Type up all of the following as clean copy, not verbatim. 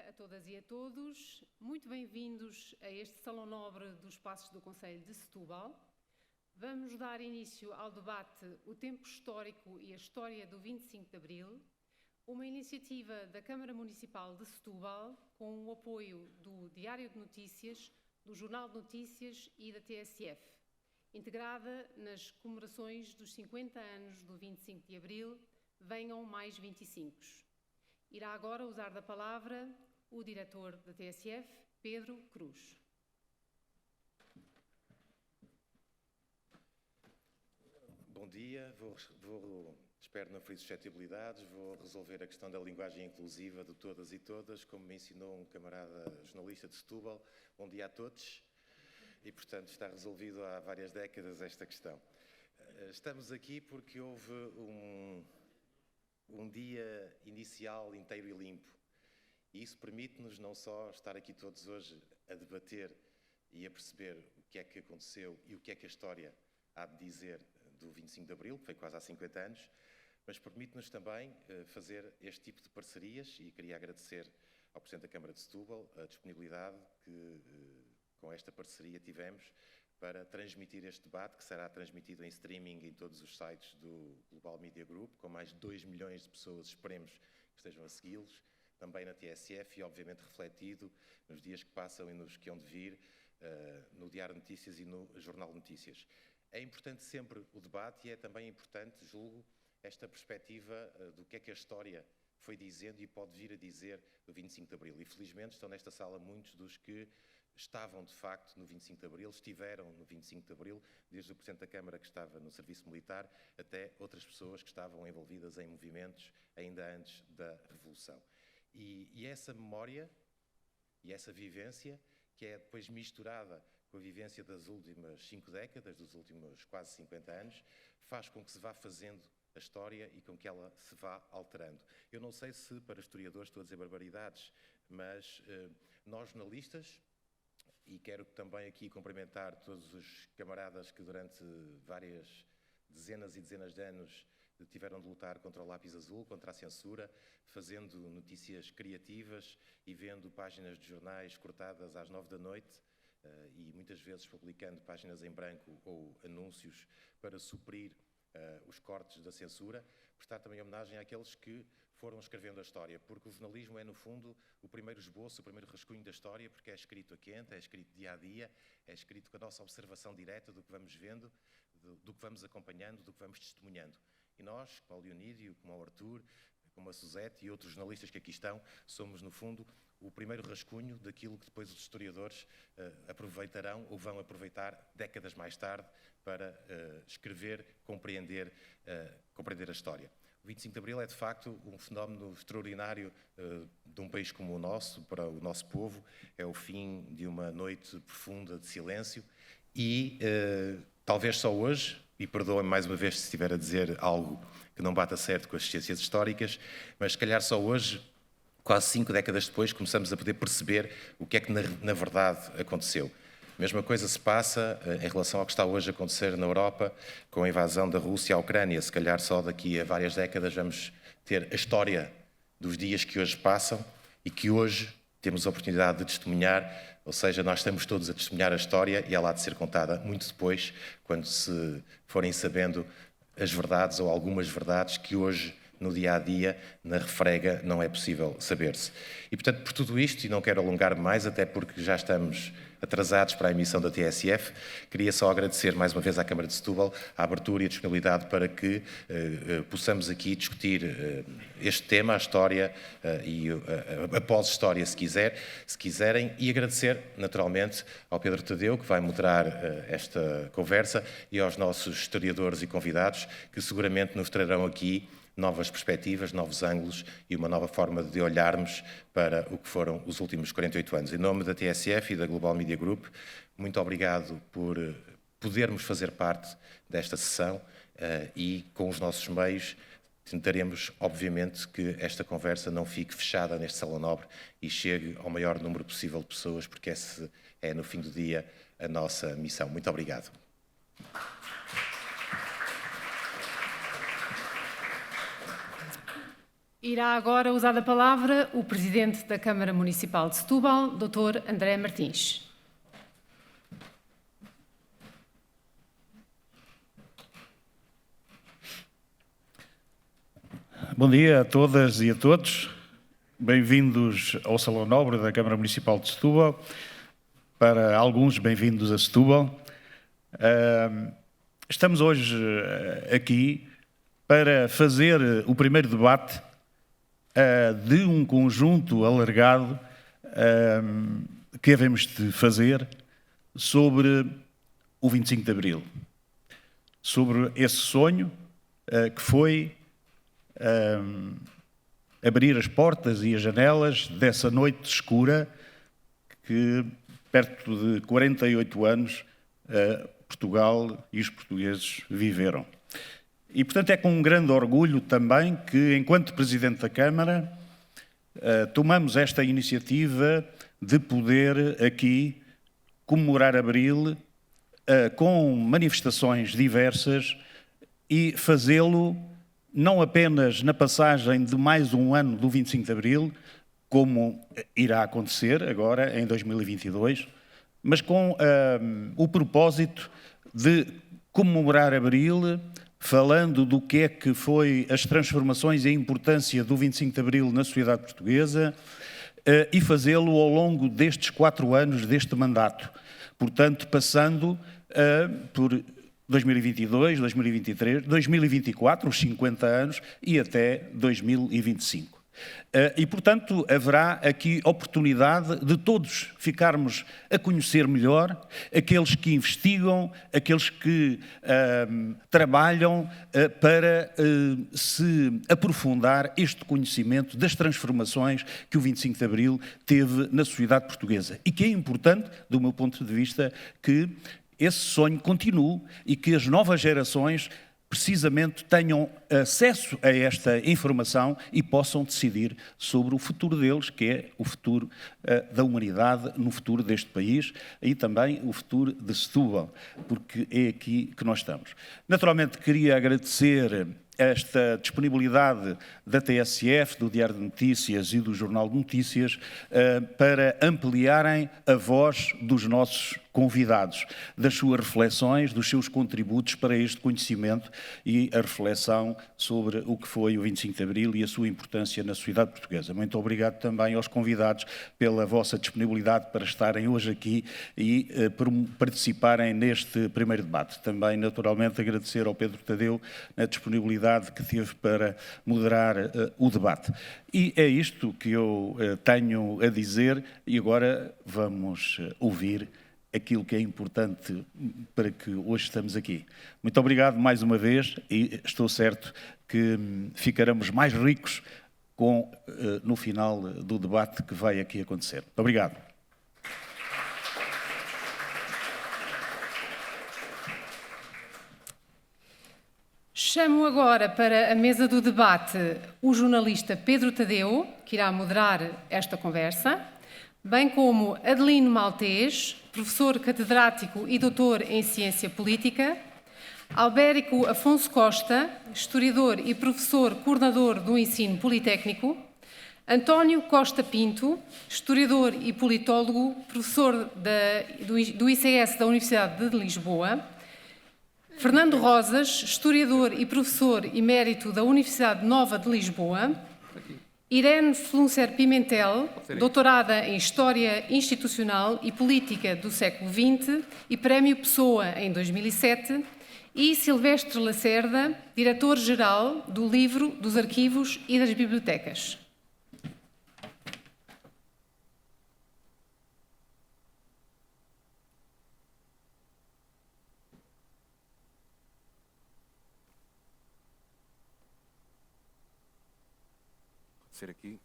dia a todas e a todos. Muito bem-vindos a este Salão Nobre dos Passos do Concelho de Setúbal. Vamos dar início ao debate O Tempo Histórico e a História do 25 de Abril, uma iniciativa da Câmara Municipal de Setúbal com o apoio do Diário de Notícias, do Jornal de Notícias e da TSF, integrada nas comemorações dos 50 anos do 25 de Abril, venham mais 25. Irá agora usar da palavra o diretor da TSF, Pedro Cruz. Bom dia, espero não ferir suscetibilidades, vou resolver a questão da linguagem inclusiva de todas e todas, como me ensinou um camarada jornalista de Setúbal. Bom dia a todos e, portanto, está resolvido há várias décadas esta questão. Estamos aqui porque houve um dia inicial inteiro e limpo. E isso permite-nos não só estar aqui todos hoje a debater e a perceber o que é que aconteceu e o que é que a história há de dizer do 25 de Abril, que foi quase há 50 anos, mas permite-nos também fazer este tipo de parcerias, e queria agradecer ao Presidente da Câmara de Setúbal a disponibilidade que com esta parceria tivemos para transmitir este debate, que será transmitido em streaming em todos os sites do Global Media Group, com mais de 2 milhões de pessoas, esperemos que estejam a segui-los, também na TSF e, obviamente, refletido nos dias que passam e nos que hão de vir, no Diário de Notícias e no Jornal de Notícias. É importante sempre o debate e é também importante, julgo, esta perspectiva do que é que a história foi dizendo e pode vir a dizer do 25 de Abril. E, felizmente, estão nesta sala muitos dos que estavam, de facto, no 25 de Abril, estiveram no 25 de Abril, desde o Presidente da Câmara que estava no serviço militar até outras pessoas que estavam envolvidas em movimentos ainda antes da Revolução. E essa memória e essa vivência, que é depois misturada com a vivência das últimas 5 décadas, dos últimos quase 50 anos, faz com que se vá fazendo a história e com que ela se vá alterando. Eu não sei se para historiadores estou a dizer barbaridades, mas nós jornalistas, e quero também aqui cumprimentar todos os camaradas que durante várias dezenas e dezenas de anos tiveram de lutar contra o lápis azul, contra a censura, fazendo notícias criativas e vendo páginas de jornais cortadas às 9 da noite, e muitas vezes publicando páginas em branco ou anúncios para suprir os cortes da censura, prestar também homenagem àqueles que foram escrevendo a história, porque o jornalismo é, no fundo, o primeiro esboço, o primeiro rascunho da história, porque é escrito a quente, é escrito dia a dia, é escrito com a nossa observação direta do que vamos vendo, do que vamos acompanhando, do que vamos testemunhando. E nós, como o Leonídio, como o Artur, como a Suzete e outros jornalistas que aqui estão, somos, no fundo, o primeiro rascunho daquilo que depois os historiadores aproveitarão ou vão aproveitar décadas mais tarde para escrever, compreender a história. O 25 de Abril é, de facto, um fenómeno extraordinário de um país como o nosso, para o nosso povo. É o fim de uma noite profunda de silêncio e, talvez só hoje, e perdoem-me mais uma vez se estiver a dizer algo que não bata certo com as ciências históricas, mas se calhar só hoje, quase 5 décadas depois, começamos a poder perceber o que é que na verdade aconteceu. A mesma coisa se passa em relação ao que está hoje a acontecer na Europa com a invasão da Rússia à Ucrânia. Se calhar só daqui a várias décadas vamos ter a história dos dias que hoje passam e que hoje temos a oportunidade de testemunhar, ou seja, nós estamos todos a testemunhar a história e ela há de ser contada muito depois, quando se forem sabendo as verdades ou algumas verdades que hoje, no dia-a-dia, na refrega, não é possível saber-se. E, portanto, por tudo isto, e não quero alongar mais, até porque já estamos atrasados para a emissão da TSF, queria só agradecer mais uma vez à Câmara de Setúbal a abertura e a disponibilidade para que possamos aqui discutir este tema, a história e a pós-história, se quiserem, e agradecer, naturalmente, ao Pedro Tadeu, que vai moderar esta conversa, e aos nossos historiadores e convidados, que seguramente nos trarão aqui novas perspectivas, novos ângulos e uma nova forma de olharmos para o que foram os últimos 48 anos. Em nome da TSF e da Global Media Group, muito obrigado por podermos fazer parte desta sessão e, com os nossos meios, tentaremos, obviamente, que esta conversa não fique fechada neste Salão Nobre e chegue ao maior número possível de pessoas, porque essa é, no fim do dia, a nossa missão. Muito obrigado. Irá agora usar a palavra o Presidente da Câmara Municipal de Setúbal, Dr. André Martins. Bom dia a todas e a todos. Bem-vindos ao Salão Nobre da Câmara Municipal de Setúbal. Para alguns, bem-vindos a Setúbal. Estamos hoje aqui para fazer o primeiro debate de um conjunto alargado que havemos de fazer sobre o 25 de Abril. Sobre esse sonho que foi abrir as portas e as janelas dessa noite escura que, perto de 48 anos, Portugal e os portugueses viveram. E, portanto, é com um grande orgulho também que, enquanto Presidente da Câmara, tomamos esta iniciativa de poder aqui comemorar Abril com manifestações diversas e fazê-lo não apenas na passagem de mais um ano do 25 de Abril, como irá acontecer agora em 2022, mas com o propósito de comemorar Abril, falando do que é que foi as transformações e a importância do 25 de Abril na sociedade portuguesa e fazê-lo ao longo destes 4 anos deste mandato. Portanto, passando por 2022, 2023, 2024, os 50 anos e até 2025. E, portanto, haverá aqui oportunidade de todos ficarmos a conhecer melhor aqueles que investigam, aqueles que trabalham para se aprofundar este conhecimento das transformações que o 25 de Abril teve na sociedade portuguesa. E que é importante, do meu ponto de vista, que esse sonho continue e que as novas gerações precisamente tenham acesso a esta informação e possam decidir sobre o futuro deles, que é o futuro da humanidade, no futuro deste país e também o futuro de Setúbal, porque é aqui que nós estamos. Naturalmente, queria agradecer esta disponibilidade da TSF, do Diário de Notícias e do Jornal de Notícias para ampliarem a voz dos nossos convidados, das suas reflexões, dos seus contributos para este conhecimento e a reflexão sobre o que foi o 25 de Abril e a sua importância na sociedade portuguesa. Muito obrigado também aos convidados pela vossa disponibilidade para estarem hoje aqui e por participarem neste primeiro debate. Também, naturalmente, agradecer ao Pedro Tadeu a disponibilidade que teve para moderar o debate. E é isto que eu tenho a dizer e agora vamos ouvir aquilo que é importante para que hoje estamos aqui. Muito obrigado mais uma vez e estou certo que ficaremos mais ricos no final do debate que vai aqui acontecer. Muito obrigado. Chamo agora para a mesa do debate o jornalista Pedro Tadeu, que irá moderar esta conversa, bem como Adelino Maltês, professor catedrático e doutor em Ciência Política, Albérico Afonso Costa, historiador e professor coordenador do ensino politécnico, António Costa Pinto, historiador e politólogo, professor do ICS da Universidade de Lisboa, Fernando Rosas, historiador e professor emérito da Universidade Nova de Lisboa, Irene Fluncer Pimentel, doutorada em História Institucional e Política do século XX e Prémio Pessoa em 2007, e Silvestre Lacerda, diretor-geral do Livro, dos Arquivos e das Bibliotecas. Ser aqui.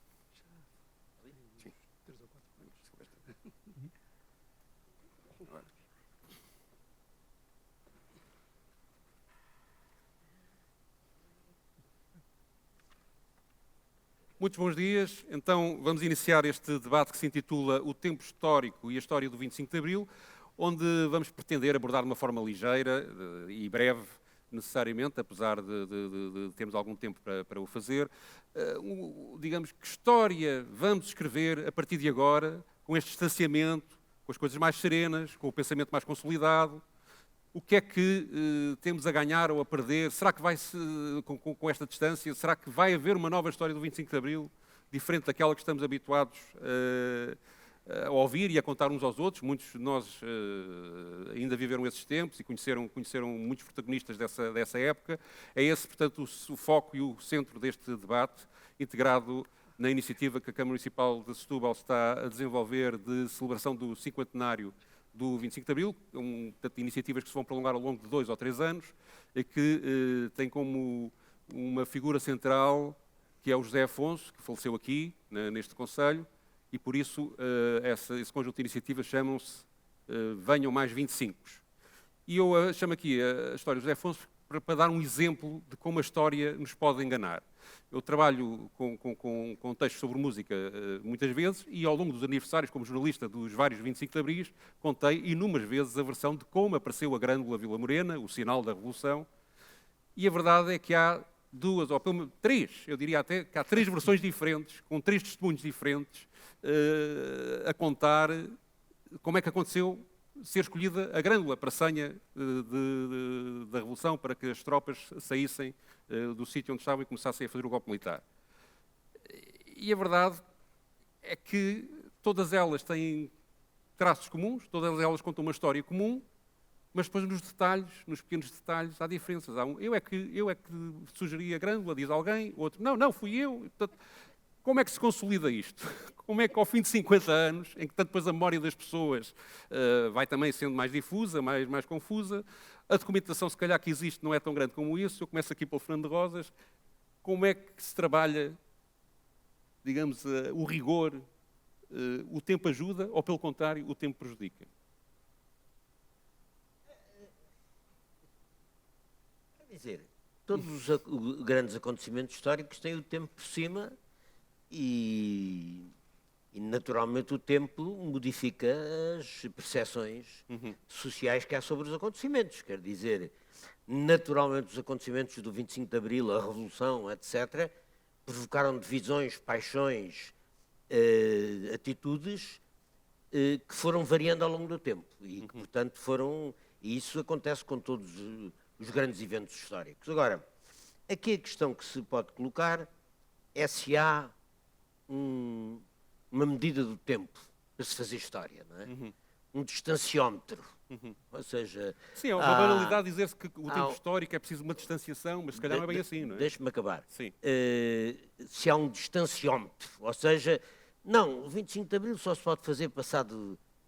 Muito bons dias. Então, vamos iniciar este debate que se intitula O Tempo Histórico e a História do 25 de Abril, onde vamos pretender abordar de uma forma ligeira e breve necessariamente, apesar de termos algum tempo para o fazer. Digamos, que história vamos escrever a partir de agora, com este distanciamento, com as coisas mais serenas, com o pensamento mais consolidado? O que é que temos a ganhar ou a perder? Será que com esta distância, será que vai haver uma nova história do 25 de Abril, diferente daquela que estamos habituados a ouvir e a contar uns aos outros? Muitos de nós ainda viveram esses tempos e conheceram muitos protagonistas dessa época. É esse, portanto, o foco e o centro deste debate, integrado na iniciativa que a Câmara Municipal de Setúbal está a desenvolver de celebração do cinquentenário do 25 de Abril, portanto, iniciativas que se vão prolongar ao longo de 2 ou 3 anos, e que tem como uma figura central, que é o José Afonso, que faleceu aqui, neste Conselho, e por isso esse conjunto de iniciativas chamam-se Venham Mais 25. E eu chamo aqui a história do José Afonso para dar um exemplo de como a história nos pode enganar. Eu trabalho com textos sobre música muitas vezes e ao longo dos aniversários, como jornalista dos vários 25 de Abril, contei inúmeras vezes a versão de como apareceu a Grândola Vila Morena, o sinal da Revolução, e a verdade é que há 2 ou pelo menos 3, eu diria até que há 3 versões diferentes, com 3 testemunhos diferentes, a contar como é que aconteceu ser escolhida a Grândola para a senha da Revolução, para que as tropas saíssem do sítio onde estavam e começassem a fazer o golpe militar. E a verdade é que todas elas têm traços comuns, todas elas contam uma história comum, mas depois nos detalhes, nos pequenos detalhes, há diferenças. Eu é que sugeri a Grândola, diz alguém, outro, não, fui eu. Portanto, como é que se consolida isto? Como é que ao fim de 50 anos, em que tanto depois a memória das pessoas vai também sendo mais difusa, mais confusa, a documentação se calhar que existe não é tão grande como isso, eu começo aqui pelo Fernando de Rosas, como é que se trabalha, digamos, o rigor, o tempo ajuda ou pelo contrário, o tempo prejudica? Quer dizer, todos os grandes acontecimentos históricos têm o tempo por cima e naturalmente o tempo modifica as percepções sociais que há sobre os acontecimentos. Quer dizer, naturalmente os acontecimentos do 25 de Abril, a Revolução, etc., provocaram divisões, paixões, atitudes que foram variando ao longo do tempo e que, portanto, e isso acontece com todos os grandes eventos históricos. Agora, aqui a questão que se pode colocar é se há uma medida do tempo para se fazer história, não é? Um distanciómetro. Ou seja... Sim, é uma banalidade dizer-se que o tempo histórico é preciso uma distanciação, mas se calhar não é bem assim, não é? Deixe-me acabar. Sim. Se há um distanciómetro, ou seja, não, o 25 de Abril só se pode fazer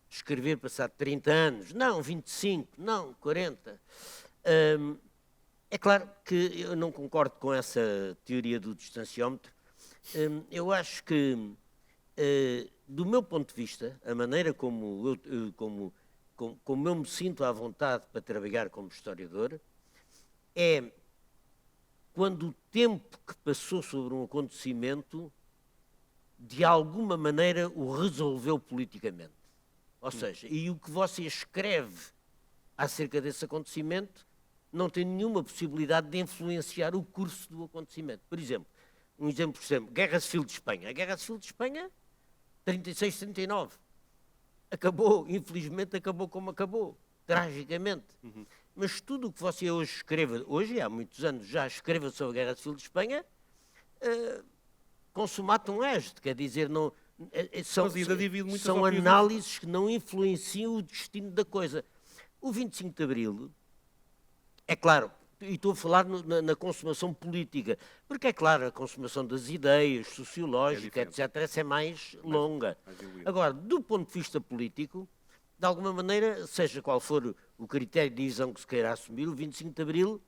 escrever passado 30 anos, não, 25, não, 40. É claro que eu não concordo com essa teoria do distanciómetro. Eu acho que, do meu ponto de vista, a maneira como eu me sinto à vontade para trabalhar como historiador é quando o tempo que passou sobre um acontecimento de alguma maneira o resolveu politicamente. Ou seja, e o que você escreve acerca desse acontecimento não tem nenhuma possibilidade de influenciar o curso do acontecimento. Por exemplo, Guerra Civil de Espanha. A Guerra Civil de Espanha, 36, 39. Acabou, infelizmente acabou como acabou, tragicamente. Mas tudo o que você hoje escreva, hoje há muitos anos já escreva sobre a Guerra Civil de Espanha, consumatum est, quer dizer, não, são análises que não influenciam o destino da coisa. O 25 de Abril, é claro, e estou a falar na consumação política, porque é claro, a consumação das ideias, sociológica, etc., essa é mais longa. Agora, do ponto de vista político, de alguma maneira, seja qual for o critério de divisão que se queira assumir, o 25 de Abril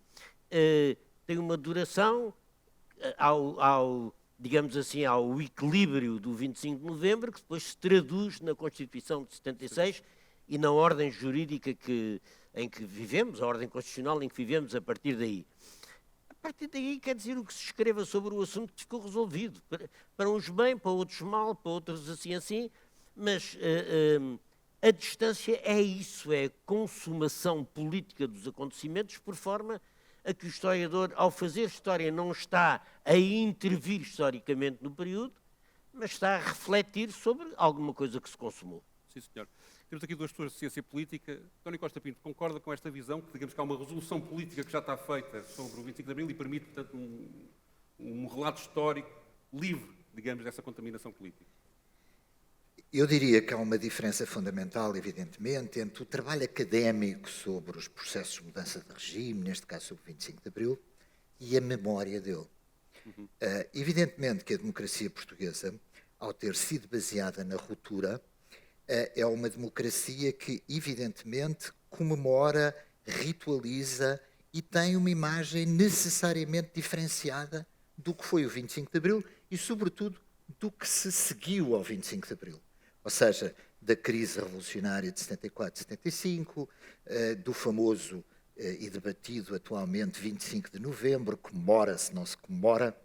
tem uma duração digamos assim, ao equilíbrio do 25 de Novembro, que depois se traduz na Constituição de 76 e na ordem jurídica em que vivemos, a ordem constitucional em que vivemos a partir daí. A partir daí, quer dizer, o que se escreva sobre o assunto ficou resolvido. Para uns bem, para outros mal, para outros assim, mas a distância é isso, é a consumação política dos acontecimentos por forma a que o historiador, ao fazer história, não está a intervir historicamente no período, mas está a refletir sobre alguma coisa que se consumou. Sim, senhor. Temos aqui duas pessoas de ciência política. António Costa Pinto, concorda com esta visão, que digamos que há uma resolução política que já está feita sobre o 25 de Abril e permite, portanto, um relato histórico livre, digamos, dessa contaminação política? Eu diria que há uma diferença fundamental, evidentemente, entre o trabalho académico sobre os processos de mudança de regime, neste caso sobre o 25 de Abril, e a memória dele. Evidentemente que a democracia portuguesa, ao ter sido baseada na ruptura, é uma democracia que, evidentemente, comemora, ritualiza e tem uma imagem necessariamente diferenciada do que foi o 25 de Abril e, sobretudo, do que se seguiu ao 25 de Abril. Ou seja, da crise revolucionária de 74-75, do famoso e debatido atualmente 25 de novembro, comemora-se, não se comemora,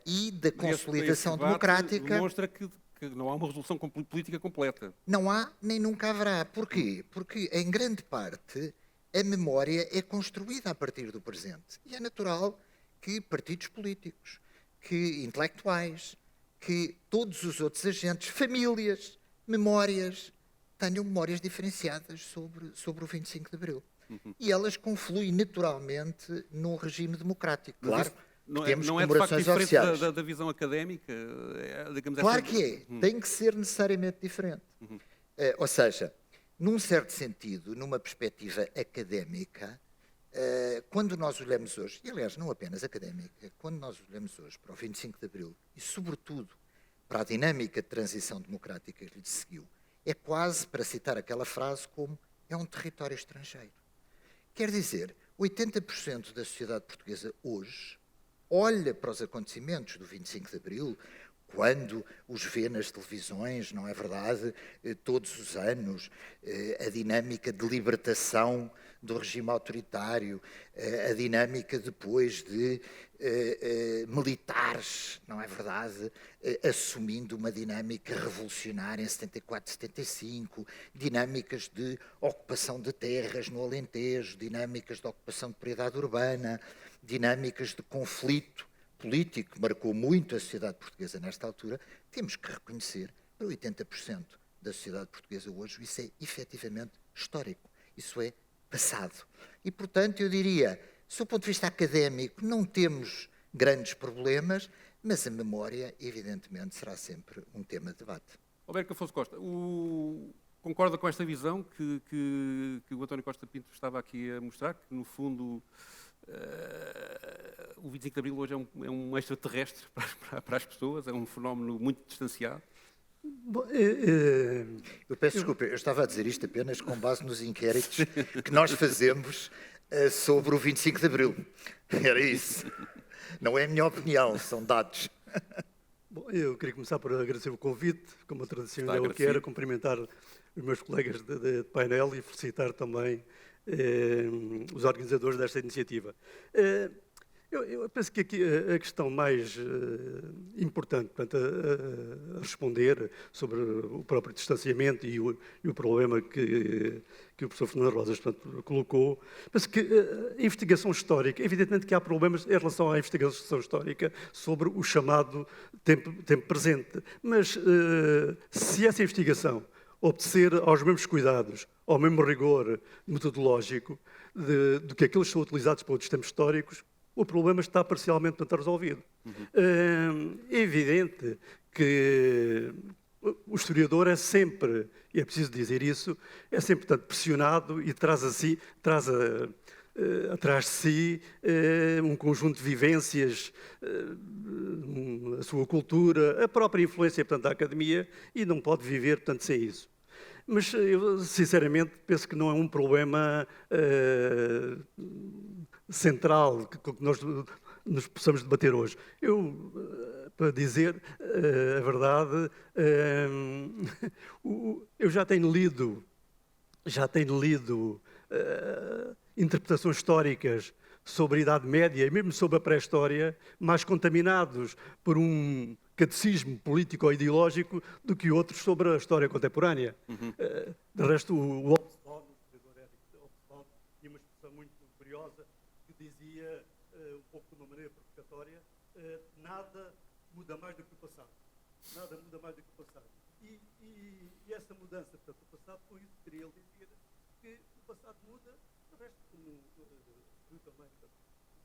e da consolidação democrática. Demonstra que não há uma resolução política completa. Não há, nem nunca haverá. Porquê? Porque, em grande parte, a memória é construída a partir do presente. E é natural que partidos políticos, que intelectuais, que todos os outros agentes, famílias, memórias, tenham memórias diferenciadas sobre o 25 de Abril. E elas confluem naturalmente num regime democrático. Claro, temos comemorações oficiais. Da visão académica? Digamos, claro que é. Tem que ser necessariamente diferente. Ou seja, num certo sentido, numa perspectiva académica, quando nós olhamos hoje, e aliás não apenas académica, quando nós olhamos hoje para o 25 de Abril e sobretudo para a dinâmica de transição democrática que lhe seguiu, é quase para citar aquela frase como é um território estrangeiro. Quer dizer, 80% da sociedade portuguesa hoje olha para os acontecimentos do 25 de Abril, quando os vê nas televisões, não é verdade, todos os anos, a dinâmica de libertação do regime autoritário, a dinâmica depois de militares, não é verdade, assumindo uma dinâmica revolucionária em 74, 75, dinâmicas de ocupação de terras no Alentejo, dinâmicas de ocupação de propriedade urbana, dinâmicas de conflito político que marcou muito a sociedade portuguesa nesta altura. Temos que reconhecer, para 80% da sociedade portuguesa hoje, isso é efetivamente histórico, isso é passado. E, portanto, eu diria, do ponto de vista académico, não temos grandes problemas, mas a memória, evidentemente, será sempre um tema de debate. Alberto Afonso Costa, concorda com esta visão que o António Costa Pinto estava aqui a mostrar, que, no fundo, o 25 de Abril hoje é um extraterrestre para as pessoas, é um fenómeno muito distanciado? Bom, eu peço desculpa, eu estava a dizer isto apenas com base nos inquéritos que nós fazemos sobre o 25 de Abril. Era isso. Não é a minha opinião, são dados. Bom, eu queria começar por agradecer o convite, como a tradição é o que era, cumprimentar os meus colegas de painel e felicitar também os organizadores desta iniciativa. Eu penso que aqui a questão mais importante, portanto, a responder sobre o próprio distanciamento e o problema que o professor Fernando Rosas, portanto, colocou, penso que a investigação histórica, evidentemente que há problemas em relação à investigação histórica sobre o chamado tempo presente, mas se essa investigação obedecer aos mesmos cuidados, ao mesmo rigor metodológico do que aqueles que são utilizados para outros tempos históricos, o problema está parcialmente resolvido. É evidente que o historiador é sempre, e é preciso dizer isso, é sempre, portanto, pressionado e traz atrás de si um conjunto de vivências, a sua cultura, a própria influência, portanto, da academia, e não pode viver, portanto, sem isso. Mas eu, sinceramente, penso que não é um problema central que nós nos possamos debater hoje. Eu, para dizer a verdade, eu já tenho lido interpretações históricas sobre a Idade Média e mesmo sobre a pré-história, mais contaminados por um catecismo político ou ideológico do que outros sobre a história contemporânea. De resto, o Hobsbawm, o historiador Eric Hobsbawm, tinha uma expressão muito curiosa, dizia, um pouco de uma maneira provocatória, nada muda mais do que o passado. Nada muda mais do que o passado. E essa mudança, portanto, o passado, com isso queria dizer que o passado muda, o resto, como eu também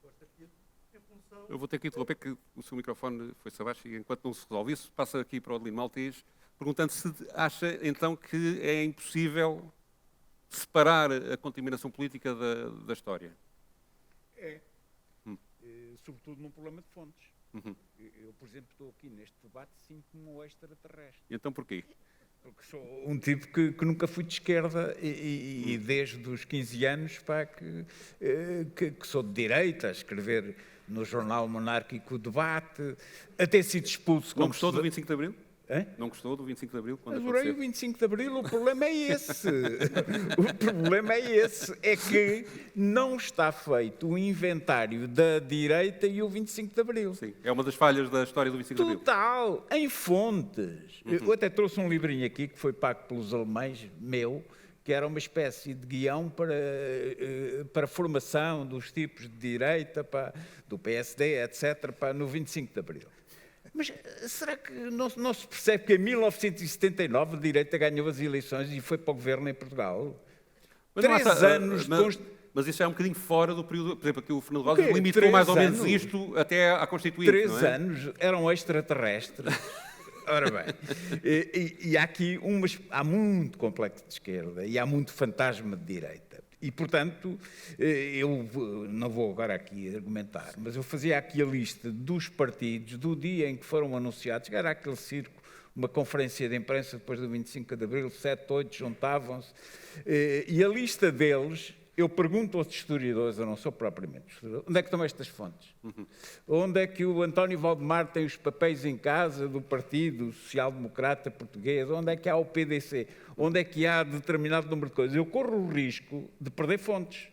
gosto aqui, em função... Eu vou ter que interromper, que o seu microfone foi-se abaixo, e enquanto não se resolve isso, passa aqui para o Adelino Maltês, perguntando se acha, então, que é impossível separar a contaminação política da história. É. Sobretudo num problema de fontes. Eu, por exemplo, estou aqui neste debate, sinto-me um extraterrestre. E então porquê? Porque sou um tipo que nunca fui de esquerda e desde os 15 anos que sou de direita, a escrever no jornal monárquico o debate, a ter sido expulso... Não gostou do 25 de Abril? Hã? Não gostou do 25 de Abril? Adorei o 25 de Abril, o problema é esse. O problema é esse, é que não está feito o inventário da direita e o 25 de Abril. Sim, é uma das falhas da história do 25 de Abril. Total, em fontes. Eu até trouxe um livrinho aqui que foi pago pelos alemães, meu, que era uma espécie de guião para a formação dos tipos de direita, do PSD, etc., no 25 de Abril. Mas será que não se percebe que em 1979 a direita ganhou as eleições e foi para o governo em Portugal? Mas 3 anos... Mas isso é um bocadinho fora do período... Por exemplo, aqui o Fernando Rosa limitou 3 mais ou menos anos? isto até à Constituinte, 3 não é? anos eram extraterrestres. Ora bem, e há aqui há muito complexo de esquerda e há muito fantasma de direita. E, portanto, eu não vou agora aqui argumentar, mas eu fazia aqui a lista dos partidos do dia em que foram anunciados, era aquele circo, uma conferência de imprensa depois do 25 de Abril, 7, 8 juntavam-se, e a lista deles... Eu pergunto aos historiadores, eu não sou propriamente historiador, onde é que estão estas fontes? Onde é que o António Valdemar tem os papéis em casa do Partido Social Democrata Português? Onde é que há o PDC? Onde é que há determinado número de coisas? Eu corro o risco de perder fontes.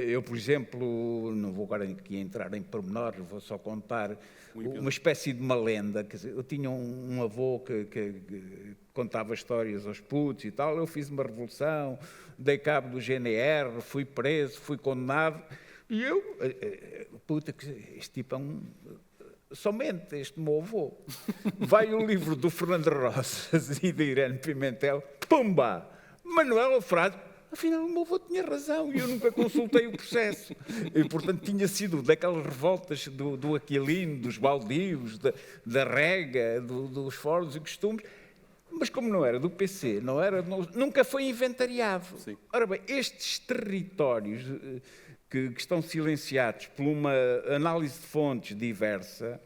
Eu, por exemplo, não vou agora aqui entrar em pormenores, vou só contar uma espécie de uma lenda. Quer dizer, eu tinha um avô que contava histórias aos putos e tal, eu fiz uma revolução, dei cabo do GNR, fui preso, fui condenado, e eu, puta, este tipo é somente este meu avô. Vai o livro do Fernando Rosas e de Irene Pimentel, pumba! Manuel Frade, afinal o meu avô tinha razão e eu nunca consultei o processo. E, portanto, tinha sido daquelas revoltas do Aquilino, dos baldios, da rega, dos fóruns e costumes, mas como não era do PC, nunca foi inventariado. Sim. Ora bem, estes territórios que estão silenciados por uma análise de fontes diversa,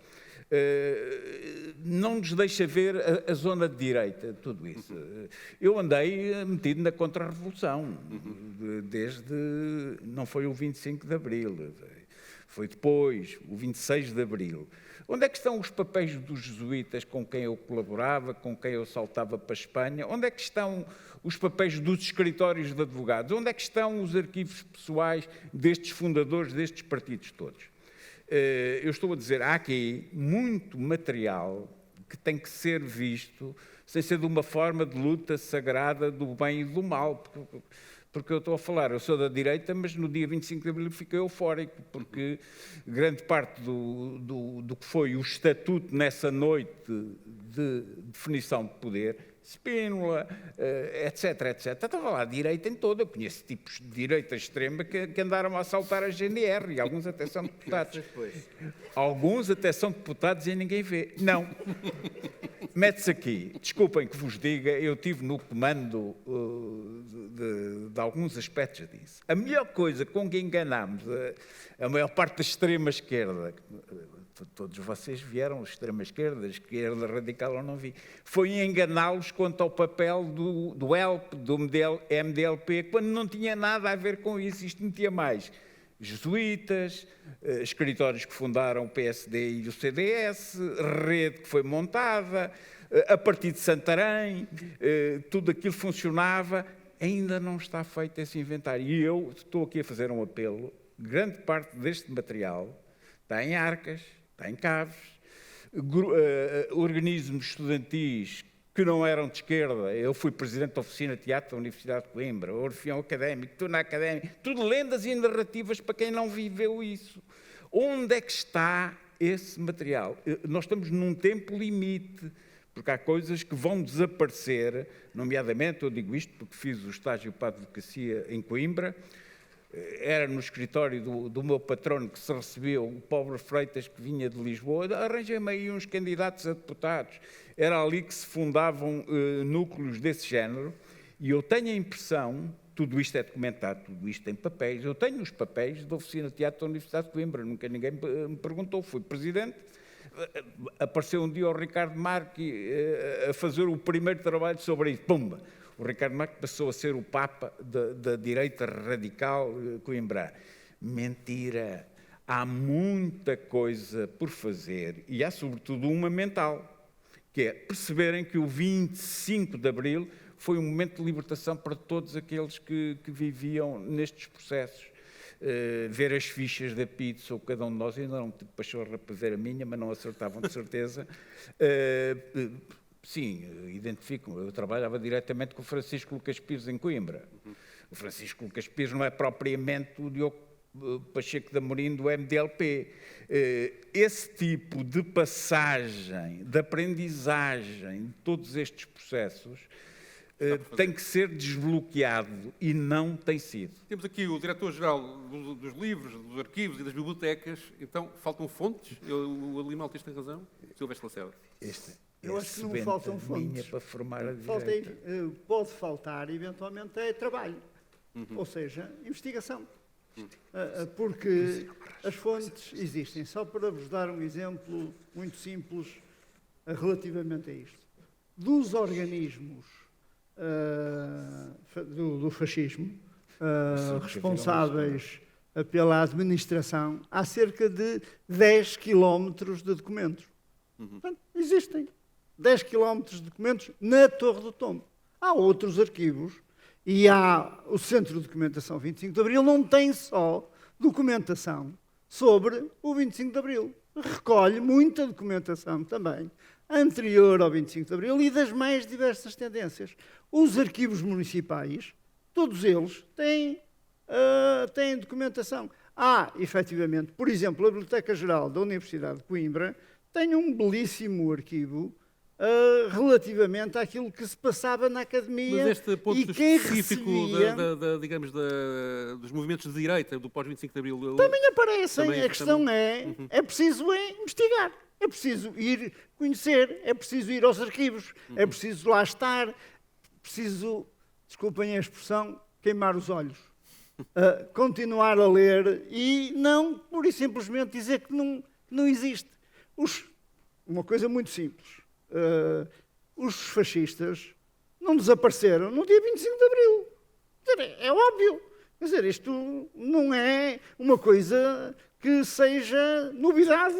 não nos deixa ver a zona de direita, tudo isso. Eu andei metido na contra-revolução, não foi o 25 de Abril, foi depois, o 26 de Abril. Onde é que estão os papéis dos jesuítas com quem eu colaborava, com quem eu saltava para a Espanha? Onde é que estão os papéis dos escritórios de advogados? Onde é que estão os arquivos pessoais destes fundadores, destes partidos todos? Eu estou a dizer, há aqui muito material que tem que ser visto sem ser de uma forma de luta sagrada do bem e do mal, porque eu estou a falar, eu sou da direita, mas no dia 25 de Abril fiquei eufórico, porque grande parte do que foi o estatuto nessa noite de definição de poder, Spínola, etc, etc. Estava lá a direita em toda, eu conheço tipos de direita extrema que andaram a assaltar a GNR, e alguns até são deputados. Alguns até são deputados e ninguém vê. Não. Mete-se aqui. Desculpem que vos diga, eu estive no comando de alguns aspectos disso. A melhor coisa com que enganámos a maior parte da extrema-esquerda, todos vocês vieram, extrema-esquerda, esquerda radical eu não vi, foi enganá-los quanto ao papel do ELP, do MDLP, quando não tinha nada a ver com isso. Isto não tinha mais jesuítas, escritórios que fundaram o PSD e o CDS, rede que foi montada, a partir de Santarém, tudo aquilo funcionava, ainda não está feito esse inventário. E eu estou aqui a fazer um apelo, grande parte deste material está em Arcas, está em Caves, organismos estudantis que não eram de esquerda. Eu fui presidente da oficina de teatro da Universidade de Coimbra, Orfeão Académico, Turna Académico, tudo lendas e narrativas para quem não viveu isso. Onde é que está esse material? Nós estamos num tempo limite, porque há coisas que vão desaparecer, nomeadamente, eu digo isto porque fiz o estágio para a advocacia em Coimbra, era no escritório do meu patrono que se recebeu o pobre Freitas que vinha de Lisboa, arranjei-me aí uns candidatos a deputados, era ali que se fundavam núcleos desse género, e eu tenho a impressão, tudo isto é documentado, tudo isto tem papéis, eu tenho os papéis da oficina de teatro da Universidade de Coimbra, nunca ninguém me perguntou, fui presidente, apareceu um dia o Ricardo Marque a fazer o primeiro trabalho sobre isso, pumba! O Ricardo Marque passou a ser o Papa da direita radical coimbra. Mentira! Há muita coisa por fazer e há sobretudo uma mental, que é perceberem que o 25 de Abril foi um momento de libertação para todos aqueles que viviam nestes processos. Ver as fichas da pizza, ou cada um de nós, ainda não tive pachorra para ver a minha, mas não acertavam de certeza. Sim, identifico-me. Eu trabalhava diretamente com o Francisco Lucas Pires em Coimbra. O Francisco Lucas Pires não é propriamente o Diogo Pacheco de Amorim do MDLP. Esse tipo de passagem, de aprendizagem de todos estes processos tem que ser desbloqueado e não tem sido. Temos aqui o diretor-geral dos livros, dos arquivos e das bibliotecas. Então, faltam fontes? O Ali Maltês tem razão? Silvestre Lacerda. Eu acho que não faltam fontes. Para formar a direita. Pode faltar, eventualmente, é trabalho. Ou seja, investigação. Porque as fontes existem. Só para vos dar um exemplo muito simples relativamente a isto. Dos organismos do fascismo responsáveis pela administração, há cerca de 10 quilómetros de documentos. Portanto, existem 10 quilómetros de documentos na Torre do Tombo. Há outros arquivos e há o Centro de Documentação 25 de Abril, não tem só documentação sobre o 25 de Abril. Recolhe muita documentação também anterior ao 25 de Abril e das mais diversas tendências. Os arquivos municipais, todos eles, têm documentação. Há, efetivamente, por exemplo, a Biblioteca Geral da Universidade de Coimbra tem um belíssimo arquivo relativamente àquilo que se passava na academia. Mas este ponto e quem específico recebia, digamos, dos movimentos de direita, do pós-25 de Abril... Também aparecem. Também, a questão é preciso investigar, é preciso ir conhecer, é preciso ir aos arquivos, é preciso lá estar, preciso, desculpem a expressão, queimar os olhos. Continuar a ler e não, pura e simplesmente, dizer que não existe. Uma coisa muito simples. Os fascistas não desapareceram no dia 25 de Abril. Quer dizer, é óbvio. Quer dizer, isto não é uma coisa que seja novidade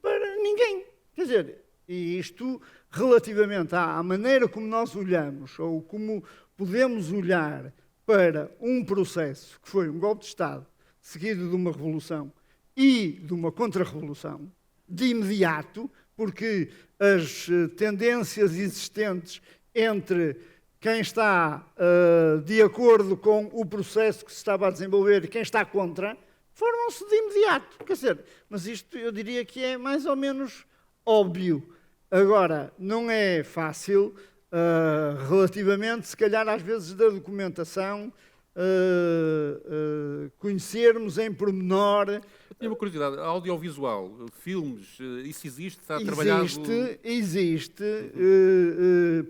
para ninguém. Quer dizer, e isto relativamente à maneira como nós olhamos, ou como podemos olhar para um processo que foi um golpe de Estado, seguido de uma revolução e de uma contra-revolução, de imediato, porque as tendências existentes entre quem está de acordo com o processo que se estava a desenvolver e quem está contra, formam-se de imediato. Quer dizer, mas isto eu diria que é mais ou menos óbvio. Agora, não é fácil, relativamente, se calhar, às vezes, da documentação, conhecermos em pormenor. Eu tinha uma curiosidade, audiovisual, filmes, isso existe? Está trabalhado? Existe.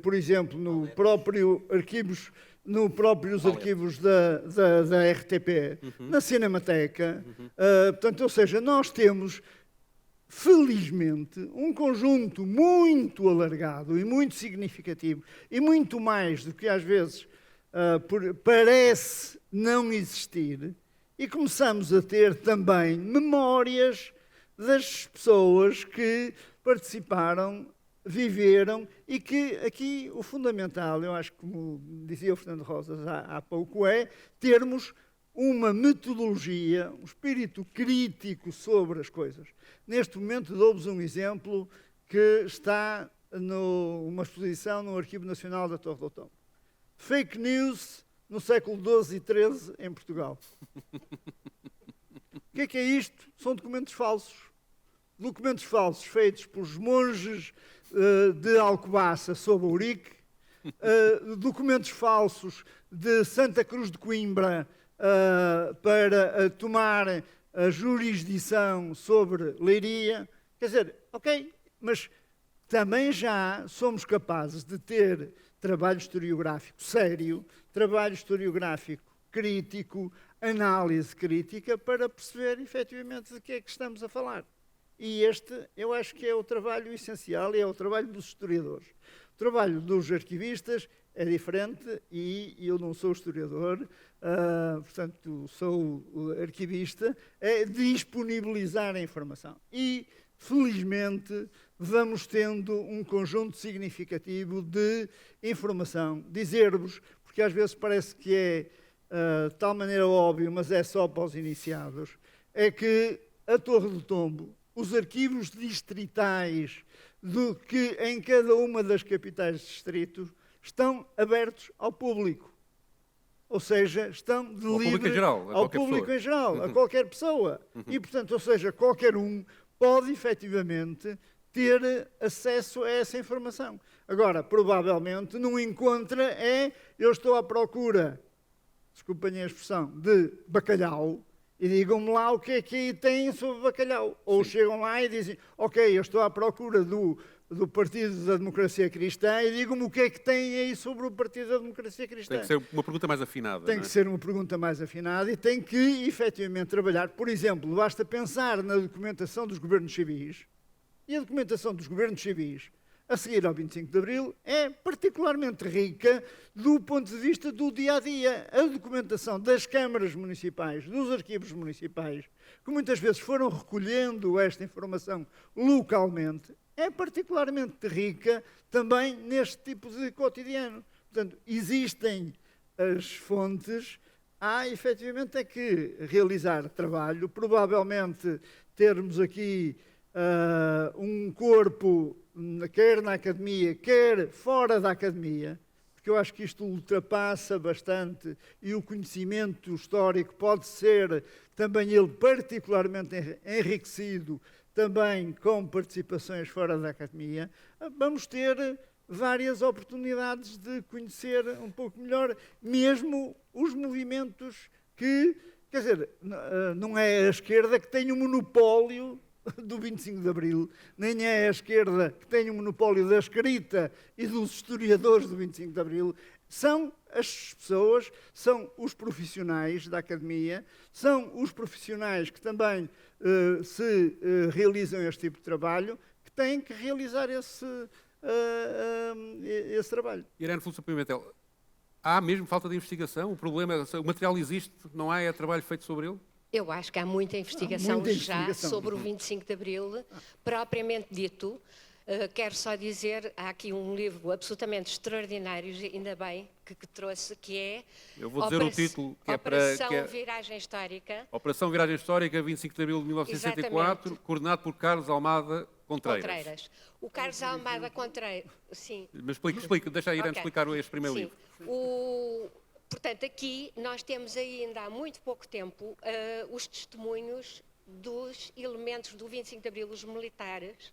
Por exemplo, nos próprios arquivos da RTP, na Cinemateca. Portanto, ou seja, nós temos, felizmente, um conjunto muito alargado e muito significativo e muito mais do que às vezes parece não existir, e começamos a ter também memórias das pessoas que participaram, viveram, e que aqui o fundamental, eu acho que, como dizia o Fernando Rosas há pouco, é termos uma metodologia, um espírito crítico sobre as coisas. Neste momento dou-vos um exemplo que está numa exposição no Arquivo Nacional da Torre do Tombo. Fake news no século XII e XIII em Portugal. O que é isto? São documentos falsos. Documentos falsos feitos pelos monges de Alcobaça sob Ourique, documentos falsos de Santa Cruz de Coimbra para tomar a jurisdição sobre Leiria. Quer dizer, ok, mas também já somos capazes de ter trabalho historiográfico sério, trabalho historiográfico crítico, análise crítica, para perceber efetivamente de que é que estamos a falar. E este, eu acho que é o trabalho essencial e é o trabalho dos historiadores. O trabalho dos arquivistas é diferente e eu não sou historiador, portanto, sou arquivista, é disponibilizar a informação. E, felizmente, vamos tendo um conjunto significativo de informação. Dizer-vos, porque às vezes parece que é de tal maneira óbvio, mas é só para os iniciados, é que a Torre do Tombo, os arquivos distritais que em cada uma das capitais de distrito estão abertos ao público. Ou seja, estão de livre ao público em geral, a qualquer pessoa. E, portanto, ou seja, qualquer um pode efetivamente ter acesso a essa informação. Agora, provavelmente, não encontra eu estou à procura, desculpem a expressão, de bacalhau, e digam-me lá o que é que aí têm sobre bacalhau. Ou chegam lá e dizem, ok, eu estou à procura do Partido da Democracia Cristã e digam-me o que é que têm aí sobre o Partido da Democracia Cristã. Tem que ser uma pergunta mais afinada. Tem que ser uma pergunta mais afinada e tem que, efetivamente, trabalhar. Por exemplo, basta pensar na documentação dos governos civis, e a documentação dos governos civis, a seguir ao 25 de Abril, é particularmente rica do ponto de vista do dia-a-dia. A documentação das câmaras municipais, dos arquivos municipais, que muitas vezes foram recolhendo esta informação localmente, é particularmente rica também neste tipo de cotidiano. Portanto, existem as fontes, há efetivamente é que realizar trabalho, provavelmente termos aqui um corpo, quer na academia, quer fora da academia, porque eu acho que isto ultrapassa bastante e o conhecimento histórico pode ser também ele particularmente enriquecido também com participações fora da academia. Vamos ter várias oportunidades de conhecer um pouco melhor mesmo os movimentos que, quer dizer, não é a esquerda que tem o monopólio do 25 de Abril, nem é a esquerda que tem o monopólio da escrita e dos historiadores do 25 de Abril, são as pessoas, são os profissionais da academia, são os profissionais que também realizam este tipo de trabalho, que têm que realizar esse trabalho. Irene Fulsa Pimentel, há mesmo falta de investigação? O problema é o material existe, não há trabalho feito sobre ele? Eu acho que há muita investigação já sobre o 25 de Abril, propriamente dito. Quero só dizer, há aqui um livro absolutamente extraordinário, ainda bem que trouxe, que é... Eu vou dizer o título, que é para... Operação Viragem Histórica. Operação Viragem Histórica, 25 de Abril de 1964, exatamente, coordenado por Carlos Almada Contreiras. O Carlos Almada Contreiras, sim. Mas explica, deixa a Irene explicar este primeiro livro. Portanto, aqui nós temos ainda há muito pouco tempo os testemunhos dos elementos do 25 de Abril, os militares,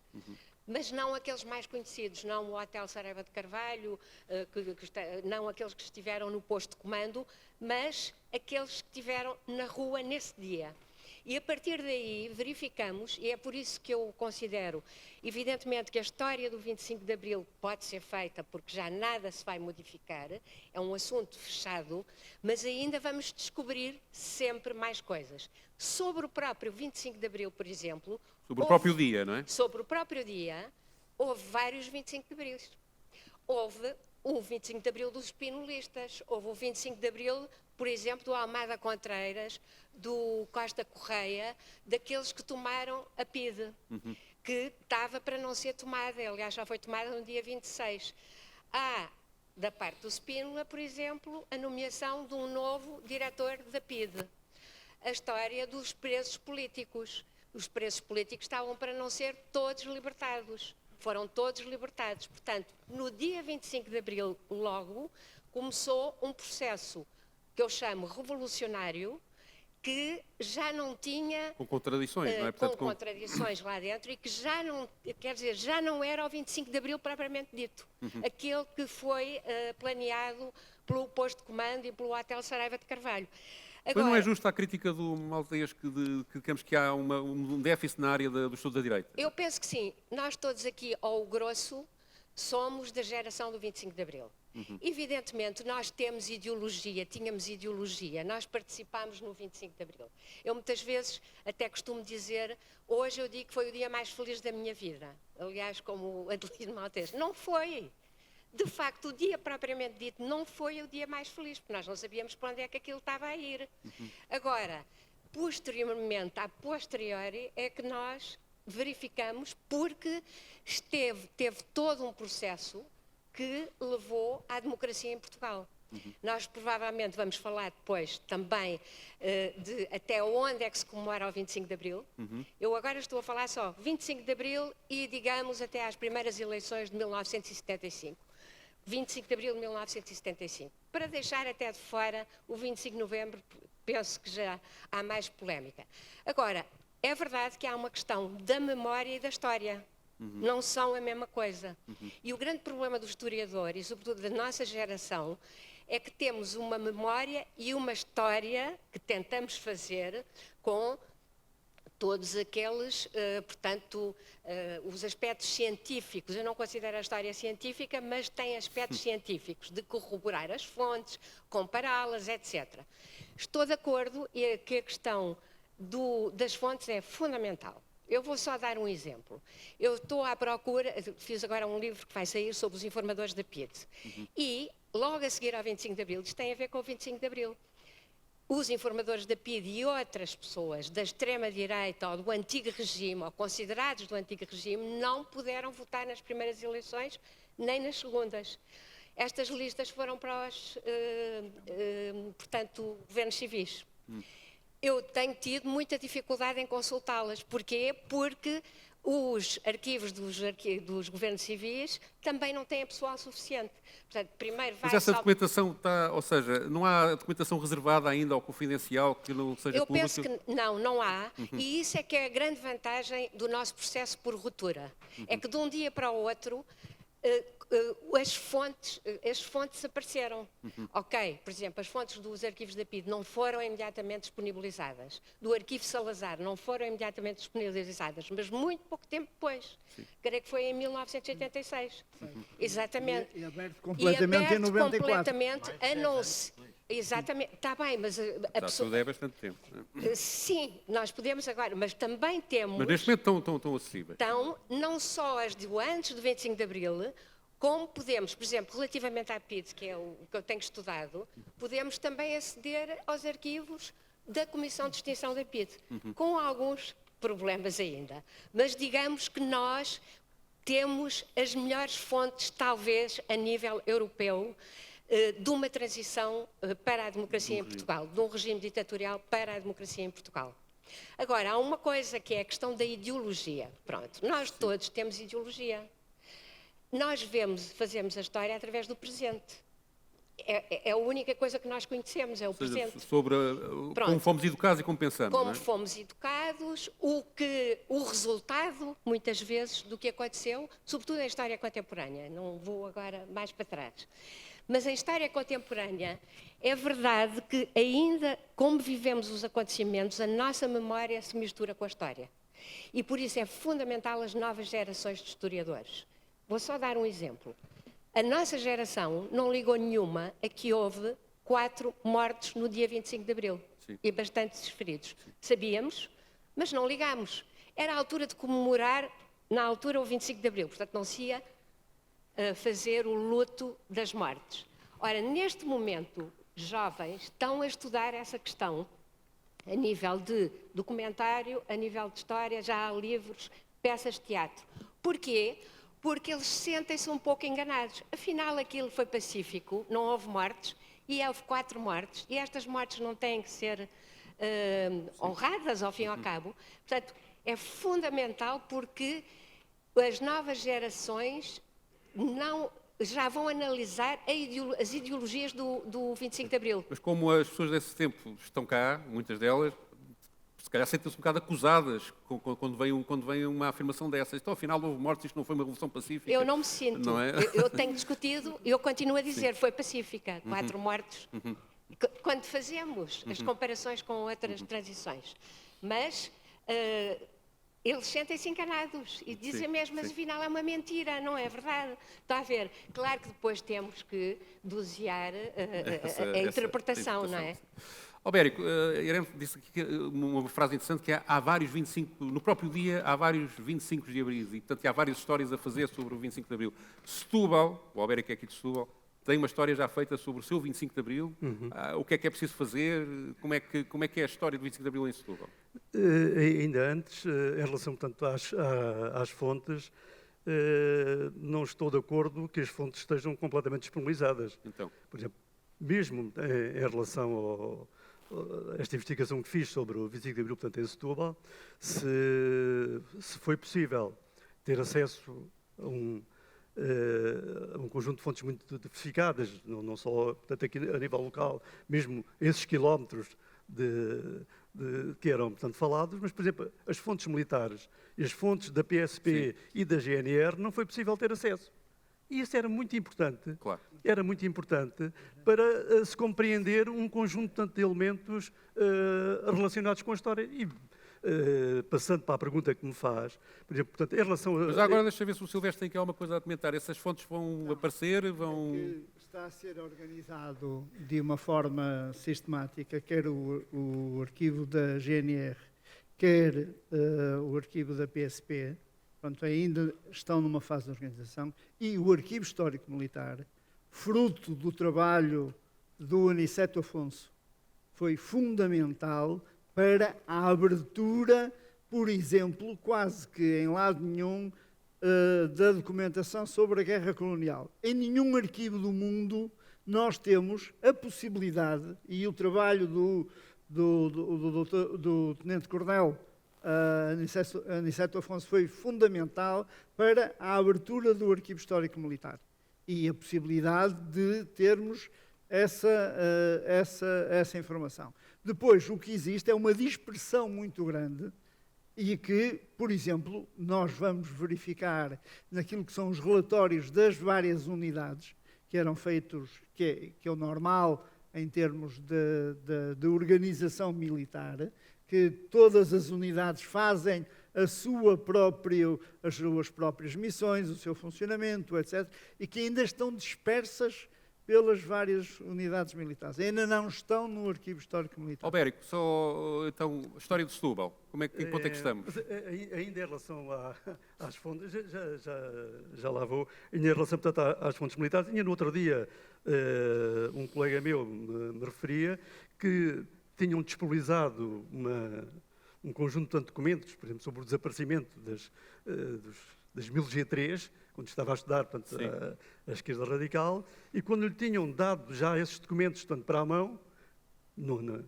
mas não aqueles mais conhecidos, não o Hotel Saraiva de Carvalho, não aqueles que estiveram no posto de comando, mas aqueles que estiveram na rua nesse dia. E a partir daí verificamos, e é por isso que eu considero, evidentemente, que a história do 25 de Abril pode ser feita, porque já nada se vai modificar, é um assunto fechado, mas ainda vamos descobrir sempre mais coisas. Sobre o próprio 25 de Abril, por exemplo... Sobre o próprio dia, não é? Sobre o próprio dia, houve vários 25 de Abril. Houve o 25 de Abril dos espinolistas, houve o 25 de Abril, por exemplo, do Almada Contreiras, do Costa Correia, daqueles que tomaram a PIDE, que estava para não ser tomada, aliás já foi tomada no dia 26. Há, da parte do Spínola, por exemplo, a nomeação de um novo diretor da PIDE. A história dos presos políticos. Os presos políticos estavam para não ser todos libertados. foram todos libertados. Portanto, no dia 25 de Abril, logo, começou um processo que eu chamo revolucionário, que já não tinha... Com contradições, não é? Portanto, com contradições lá dentro e que já não, quer dizer, já não era o 25 de Abril propriamente dito. Aquele que foi planeado pelo posto de comando e pelo Hotel Saraiva de Carvalho. Agora, mas não é justa a crítica do Maltês que digamos que há um déficit na área do estudo da direita? Eu penso que sim. Nós todos aqui, ao grosso, somos da geração do 25 de Abril. Evidentemente, nós tínhamos ideologia, nós participámos no 25 de Abril. Eu muitas vezes até costumo dizer, hoje eu digo que foi o dia mais feliz da minha vida. Aliás, como o Adelino Maltês, não foi. De facto, o dia propriamente dito não foi o dia mais feliz, porque nós não sabíamos para onde é que aquilo estava a ir. Agora, posteriormente, a posteriori, é que nós verificamos, porque teve todo um processo que levou à democracia em Portugal. Nós provavelmente vamos falar depois também de até onde é que se comemora o 25 de Abril. Eu agora estou a falar só 25 de Abril e, digamos, até às primeiras eleições de 1975. 25 de Abril de 1975. Para deixar até de fora o 25 de Novembro, penso que já há mais polémica. Agora, é verdade que há uma questão da memória e da história. Não são a mesma coisa. E o grande problema do historiador, e sobretudo da nossa geração, é que temos uma memória e uma história que tentamos fazer com todos aqueles, portanto, os aspectos científicos. Eu não considero a história científica, mas tem aspectos científicos, de corroborar as fontes, compará-las, etc. Estou de acordo que a questão das fontes é fundamental. Eu vou só dar um exemplo. Eu estou à procura, fiz agora um livro que vai sair sobre os informadores da PIDE. E, logo a seguir ao 25 de Abril, isto tem a ver com o 25 de Abril. Os informadores da PIDE e outras pessoas da extrema-direita ou do antigo regime, ou considerados do antigo regime, não puderam votar nas primeiras eleições, nem nas segundas. Estas listas foram para os, portanto, governos civis. Eu tenho tido muita dificuldade em consultá-las. Porquê? Porque os arquivos dos governos civis também não têm pessoal suficiente. Portanto, primeiro vai... Mas essa documentação está, ou seja, não há documentação reservada ainda ou confidencial que não seja pública? Eu penso que não há. E isso é que é a grande vantagem do nosso processo por ruptura. É que de um dia para o outro as fontes apareceram. Ok, por exemplo, as fontes dos arquivos da PIDE não foram imediatamente disponibilizadas, do arquivo Salazar não foram imediatamente disponibilizadas, mas muito pouco tempo depois. Creio que foi em 1986. Exatamente. E aberto completamente em 94. Completamente, a não ser... Exatamente, está bem, mas a pessoa... Tudo é bastante tempo. Não é? Sim, nós podemos agora, mas também temos... Mas neste momento estão acessíveis. Então, não só as de antes do 25 de Abril, como podemos, por exemplo, relativamente à PIDE, que é o que eu tenho estudado, podemos também aceder aos arquivos da Comissão de Extinção da PIDE, com alguns problemas ainda. Mas digamos que nós temos as melhores fontes, talvez, a nível europeu, de uma transição para a democracia em Portugal, de um regime ditatorial para a democracia em Portugal. Agora, há uma coisa que é a questão da ideologia. Pronto, nós todos temos ideologia. Nós fazemos a história através do presente. É a única coisa que nós conhecemos, é o presente. Sobre como fomos educados e como pensamos. Como fomos educados, o resultado, muitas vezes, do que aconteceu, sobretudo em história contemporânea. Não vou agora mais para trás. Mas em história contemporânea, é verdade que ainda, como vivemos os acontecimentos, a nossa memória se mistura com a história. E por isso é fundamental as novas gerações de historiadores. Vou só dar um exemplo. A nossa geração não ligou nenhuma a que houve 4 mortos no dia 25 de Abril. Sim. E bastantes feridos. Sim. Sabíamos, mas não ligámos. Era a altura de comemorar, na altura, o 25 de Abril. Portanto, não se ia fazer o luto das mortes. Ora, neste momento, jovens estão a estudar essa questão a nível de documentário, a nível de história, já há livros, peças de teatro. Porquê? Porque eles sentem-se um pouco enganados. Afinal, aquilo foi pacífico, não houve mortes, e houve 4 mortes, e estas mortes não têm que ser honradas, ao fim e ao cabo. Portanto, é fundamental porque as novas gerações já vão analisar as ideologias do 25 de Abril. Mas como as pessoas desse tempo estão cá, muitas delas, se calhar sentem-se um bocado acusadas quando vem uma afirmação dessas. Então, afinal, houve mortes, isto não foi uma revolução pacífica. Eu não me sinto. Não é? Eu tenho discutido, eu continuo a dizer, foi pacífica, 4 mortos. Quando fazemos as comparações com outras transições. Mas eles sentem-se enganados e dizem mesmo, mas afinal é uma mentira, não é verdade? Está a ver? Claro que depois temos que dosear a interpretação, não é? Bérico, Irene disse aqui uma frase interessante, que há vários 25, no próprio dia há vários 25 de Abril, e portanto há várias histórias a fazer sobre o 25 de Abril. Setúbal, o Bérico é aqui de Setúbal, tem uma história já feita sobre o seu 25 de Abril. O que é preciso fazer? Como é que é a história do 25 de Abril em Setúbal? Ainda antes, em relação, portanto, às fontes, não estou de acordo que as fontes estejam completamente disponibilizadas. Então. Por exemplo, mesmo em relação a esta investigação que fiz sobre o 25 de Abril, portanto, em Setúbal, se foi possível ter acesso a um conjunto de fontes muito diversificadas, não só, portanto, aqui a nível local, mesmo esses quilómetros que eram, portanto, falados, mas, por exemplo, as fontes militares e as fontes da PSP e da GNR não foi possível ter acesso. E isso era muito importante, claro. Era muito importante para se compreender um conjunto, portanto, de elementos relacionados com a história. E, passando para a pergunta que me faz, por exemplo, portanto, em relação a... Mas agora deixa eu ver se o Silvestre tem aqui alguma coisa a comentar. Essas fontes vão aparecer, Está a ser organizado de uma forma sistemática, quer o arquivo da GNR, quer o arquivo da PSP, portanto, ainda estão numa fase de organização, e o Arquivo Histórico Militar, fruto do trabalho do Aniceto Afonso, foi fundamental para a abertura, por exemplo, quase que em lado nenhum, da documentação sobre a guerra colonial. Em nenhum arquivo do mundo nós temos a possibilidade, e o trabalho do Tenente-Coronel Aniceto Afonso foi fundamental para a abertura do Arquivo Histórico Militar e a possibilidade de termos essa informação. Depois, o que existe é uma dispersão muito grande e que, por exemplo, nós vamos verificar naquilo que são os relatórios das várias unidades que eram feitos, que é o normal em termos de organização militar, que todas as unidades fazem as suas próprias missões, o seu funcionamento, etc., e que ainda estão dispersas pelas várias unidades militares. Ainda não estão no Arquivo Histórico Militar. Bérico, só então, a história de Setúbal, em quanto é que estamos? Ainda em relação às fontes, já lá vou, ainda em relação, portanto, às fontes militares, ainda no outro dia um colega meu me referia que tinham disponibilizado um conjunto de documentos, por exemplo, sobre o desaparecimento das 1000 G3, quando estava a estudar, portanto, a esquerda radical, e quando lhe tinham dado já esses documentos, portanto, para a mão,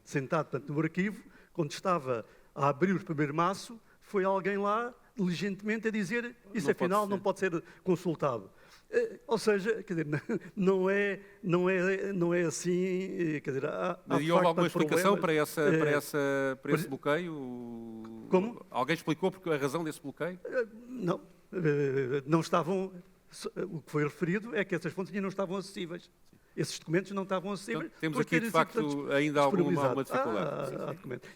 sentado, portanto, no arquivo, quando estava a abrir o primeiro maço, foi alguém lá, diligentemente, a dizer isso, afinal, não pode ser consultado. Ou seja, quer dizer, não é assim, quer dizer, Mas houve alguma explicação para esse bloqueio? Como? Alguém explicou a razão desse bloqueio? Não estavam, o que foi referido é que essas fontes ainda não estavam acessíveis. Esses documentos não estavam acessíveis. Então, temos aqui, de facto, ainda alguma dificuldade.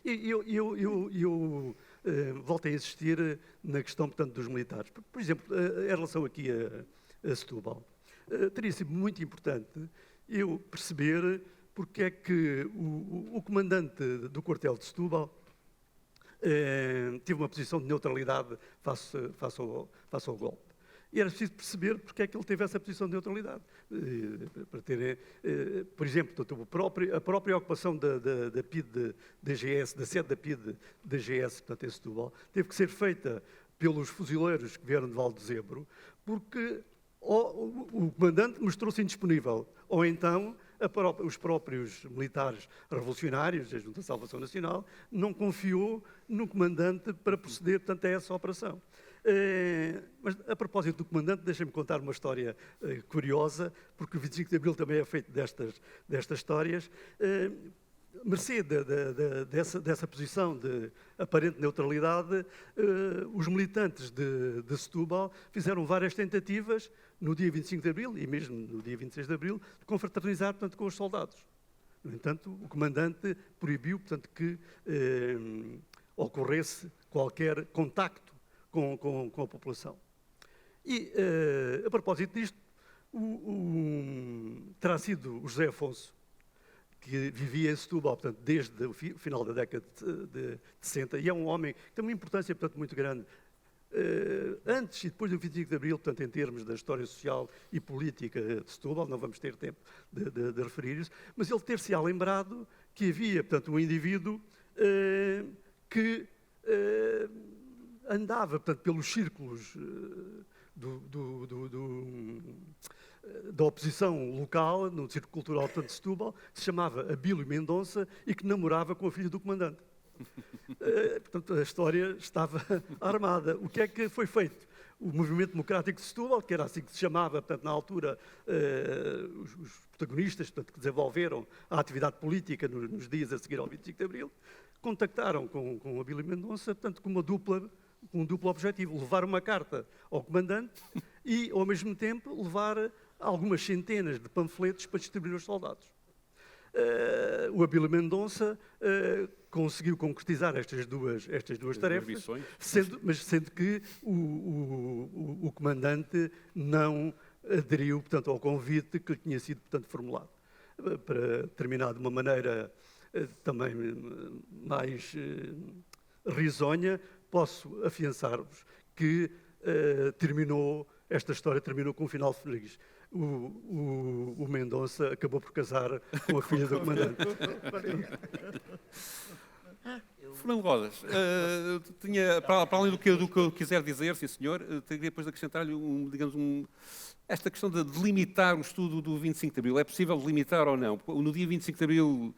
Eu volto a insistir na questão, portanto, dos militares. Por exemplo, em relação aqui a Setúbal, teria sido muito importante eu perceber porque é que o comandante do quartel de Setúbal tive uma posição de neutralidade face ao golpe. E era preciso perceber porque é que ele teve essa posição de neutralidade. Para ter, por exemplo, a própria ocupação da PIDE da GS, da sede da PIDE da GS, portanto, em Setúbal, teve que ser feita pelos fuzileiros que vieram de Valdezebro, porque o comandante mostrou-se indisponível, ou então os próprios militares revolucionários, a Junta de Salvação Nacional, não confiou no comandante para proceder, portanto, a essa operação. Mas, a propósito do comandante, deixem-me contar uma história curiosa, porque o 25 de Abril também é feito destas histórias. Mercê dessa posição de aparente neutralidade, os militantes de Setúbal fizeram várias tentativas no dia 25 de Abril e mesmo no dia 26 de Abril de confraternizar, portanto, com os soldados. No entanto, o comandante proibiu, portanto, que ocorresse qualquer contacto com a população. E, a propósito disto, terá sido o José Afonso, que vivia em Setúbal, portanto, desde o final da década de 60, e é um homem que tem uma importância, portanto, muito grande, antes e depois do 25 de Abril, portanto, em termos da história social e política de Setúbal, não vamos ter tempo de referir isso, mas ele ter-se-á lembrado que havia, portanto, um indivíduo que andava, portanto, pelos círculos da oposição local, no Círculo Cultural, portanto, de Setúbal, que se chamava Abílio Mendonça e que namorava com a filha do comandante. Portanto, a história estava armada. O que é que foi feito? O Movimento Democrático de Setúbal, que era assim que se chamava, portanto, na altura, os protagonistas, portanto, que desenvolveram a atividade política nos dias a seguir ao 25 de Abril, contactaram com o Abílio Mendonça, portanto, com um duplo objetivo: levar uma carta ao comandante e, ao mesmo tempo, levar algumas centenas de panfletos para distribuir aos soldados. O Abílio Mendonça conseguiu concretizar estas duas tarefas, sendo que o comandante não aderiu, portanto, ao convite que lhe tinha sido, portanto, formulado. Para terminar de uma maneira também mais risonha, posso afiançar-vos que esta história terminou com um final feliz. O Mendonça acabou por casar com a filha do comandante. Fernando Rodas, para além do que eu quiser dizer, sim senhor, teria depois de acrescentar-lhe, esta questão de delimitar o estudo do 25 de Abril. É possível delimitar ou não? No dia 25 de Abril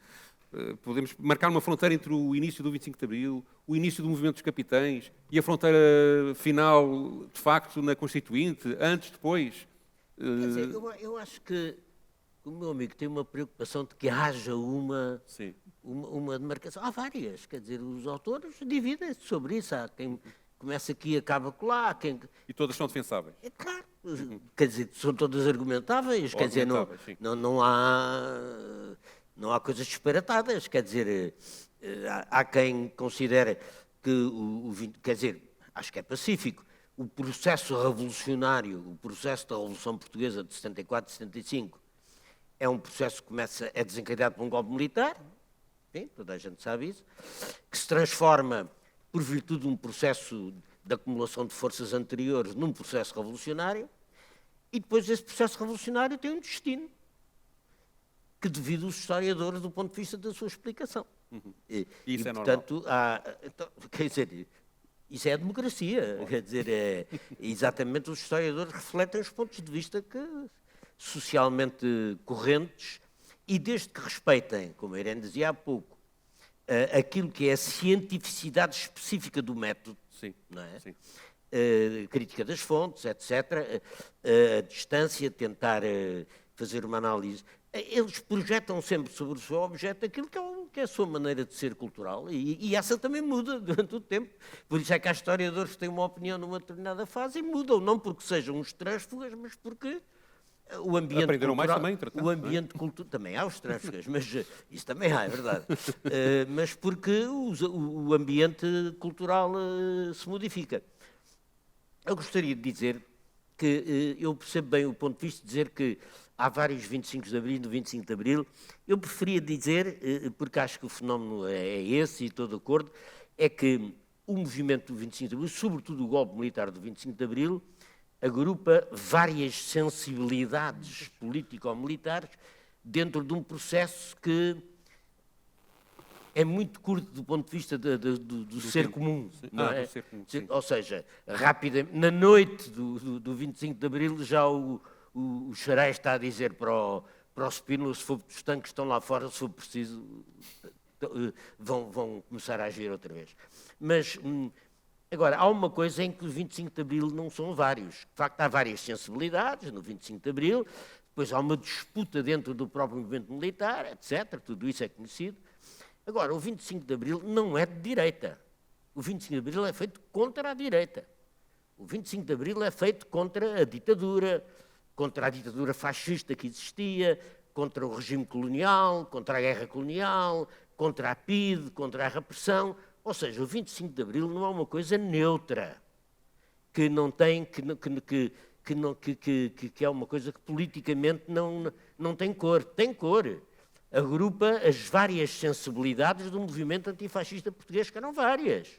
podemos marcar uma fronteira entre o início do 25 de Abril, o início do movimento dos capitães e a fronteira final, de facto, na Constituinte, antes, depois? Quer dizer, eu acho que o meu amigo tem uma preocupação de que haja uma demarcação. Há várias, quer dizer, os autores dividem-se sobre isso. Há quem começa aqui e acaba lá. E todas são defensáveis? É claro. Quer dizer, são todas argumentáveis. Quer dizer, não há coisas disparatadas. Quer dizer, há quem considere que quer dizer, acho que é pacífico. O processo revolucionário, o processo da Revolução Portuguesa de 74 e 75, é um processo que é desencadeado por um golpe militar, sim, toda a gente sabe isso, que se transforma, por virtude de um processo de acumulação de forças anteriores, num processo revolucionário, e depois esse processo revolucionário tem um destino, que divide os historiadores do ponto de vista da sua explicação. Isso é portanto, normal. Quer dizer, isso é a democracia, quer dizer, exatamente os historiadores refletem os pontos de vista socialmente correntes e desde que respeitem, como a Irene dizia há pouco, aquilo que é a cientificidade específica do método, sim, não é? Sim. Crítica das fontes, etc., a distância, tentar fazer uma análise. Eles projetam sempre sobre o seu objeto aquilo que é a sua maneira de ser cultural e essa também muda durante o tempo. Por isso é que há historiadores que têm uma opinião numa determinada fase e mudam, não porque sejam uns trânsfugas, mas porque o ambiente aprenderam cultural, mais também, o ambiente cultural também há os trânsfugas, mas isso também há, é verdade. Mas porque o ambiente cultural se modifica. Eu gostaria de dizer que eu percebo bem o ponto de vista de dizer que há vários 25 de Abril, no 25 de Abril. Eu preferia dizer, porque acho que o fenómeno é esse e estou de acordo, é que o movimento do 25 de Abril, sobretudo o golpe militar do 25 de Abril, agrupa várias sensibilidades político-militares dentro de um processo que é muito curto do ponto de vista do ser comum. Não é? Do ser comum, ou seja, rapidamente, na noite do 25 de Abril, já o Xará está a dizer para o Spínola, se for os tanques estão lá fora, se for preciso, vão começar a agir outra vez. Mas Agora, há uma coisa em que o 25 de Abril não são vários. De facto, há várias sensibilidades no 25 de Abril, depois há uma disputa dentro do próprio movimento militar, etc. Tudo isso é conhecido. Agora, o 25 de Abril não é de direita. O 25 de Abril é feito contra a direita. O 25 de Abril é feito contra a ditadura fascista que existia, contra o regime colonial, contra a guerra colonial, contra a PIDE, contra a repressão. Ou seja, o 25 de Abril não é uma coisa neutra, que não tem, que é uma coisa que politicamente não tem cor. Tem cor. Agrupa as várias sensibilidades do movimento antifascista português, que eram várias.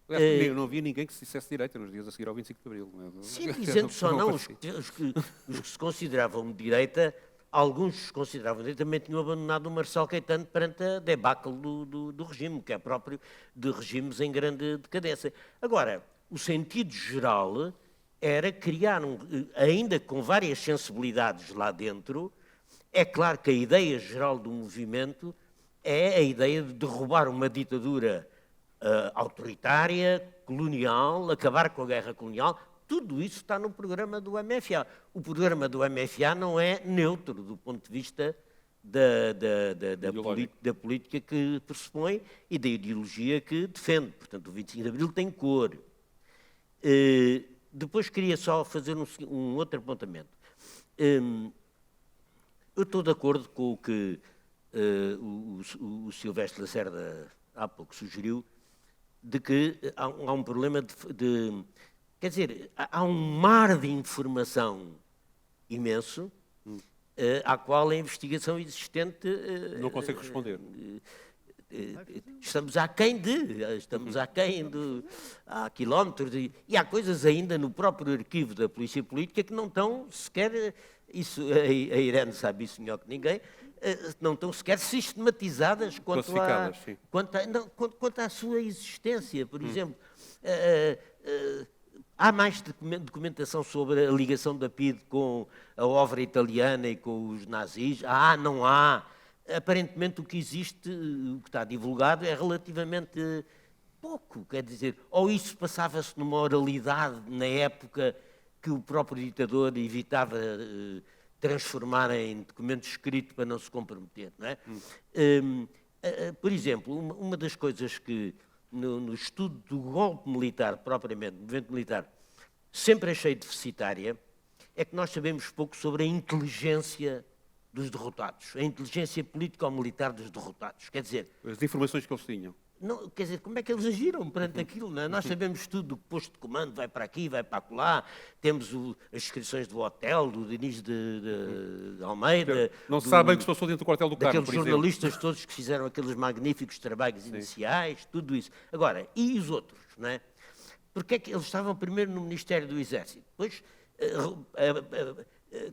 Não havia ninguém que se dissesse direita nos dias a seguir ao 25 de Abril. Não é? Sim, dizendo só não, os que se consideravam de direita, alguns se consideravam de direita, também tinham abandonado o Marcelo Caetano perante a debacle do regime, que é próprio de regimes em grande decadência. Agora, o sentido geral era criar, ainda com várias sensibilidades lá dentro, é claro que a ideia geral do movimento é a ideia de derrubar uma ditadura autoritária, colonial, acabar com a guerra colonial. Tudo isso está no programa do MFA. O programa do MFA não é neutro do ponto de vista da política que pressupõe e da ideologia que defende. Portanto, o 25 de Abril tem cor. Depois queria só fazer um outro apontamento. Eu estou de acordo com o que o Silvestre Lacerda há pouco sugeriu, de que há um problema de... Quer dizer, há um mar de informação imenso à qual a investigação existente... não consegue responder. Estamos aquém há quilómetros e há coisas ainda no próprio arquivo da Polícia Política que não estão sequer, isso a Irene sabe isso melhor que ninguém, não estão sequer sistematizadas quanto à sua existência. Por exemplo, há mais documentação sobre a ligação da PIDE com a obra italiana e com os nazis? Não há. Aparentemente o que existe, o que está divulgado, é relativamente pouco. Quer dizer, ou isso passava-se numa oralidade na época que o próprio ditador evitava transformar em documento escrito para não se comprometer, não é? Por exemplo, uma das coisas que no estudo do golpe militar, propriamente, do movimento militar, sempre achei deficitária, é que nós sabemos pouco sobre a inteligência dos derrotados, a inteligência política ou militar dos derrotados. Quer dizer... As informações que eles tinham. Não, quer dizer, como é que eles agiram perante aquilo? Não é? Nós sabemos tudo do posto de comando, vai para aqui, vai para acolá, temos as descrições do hotel, do Diniz de Almeida... Não se sabe bem o que se passou dentro do quartel do Carmo, daqueles jornalistas todos que fizeram aqueles magníficos trabalhos iniciais, tudo isso. Agora, e os outros, não é? Porque é que eles estavam primeiro no Ministério do Exército, depois...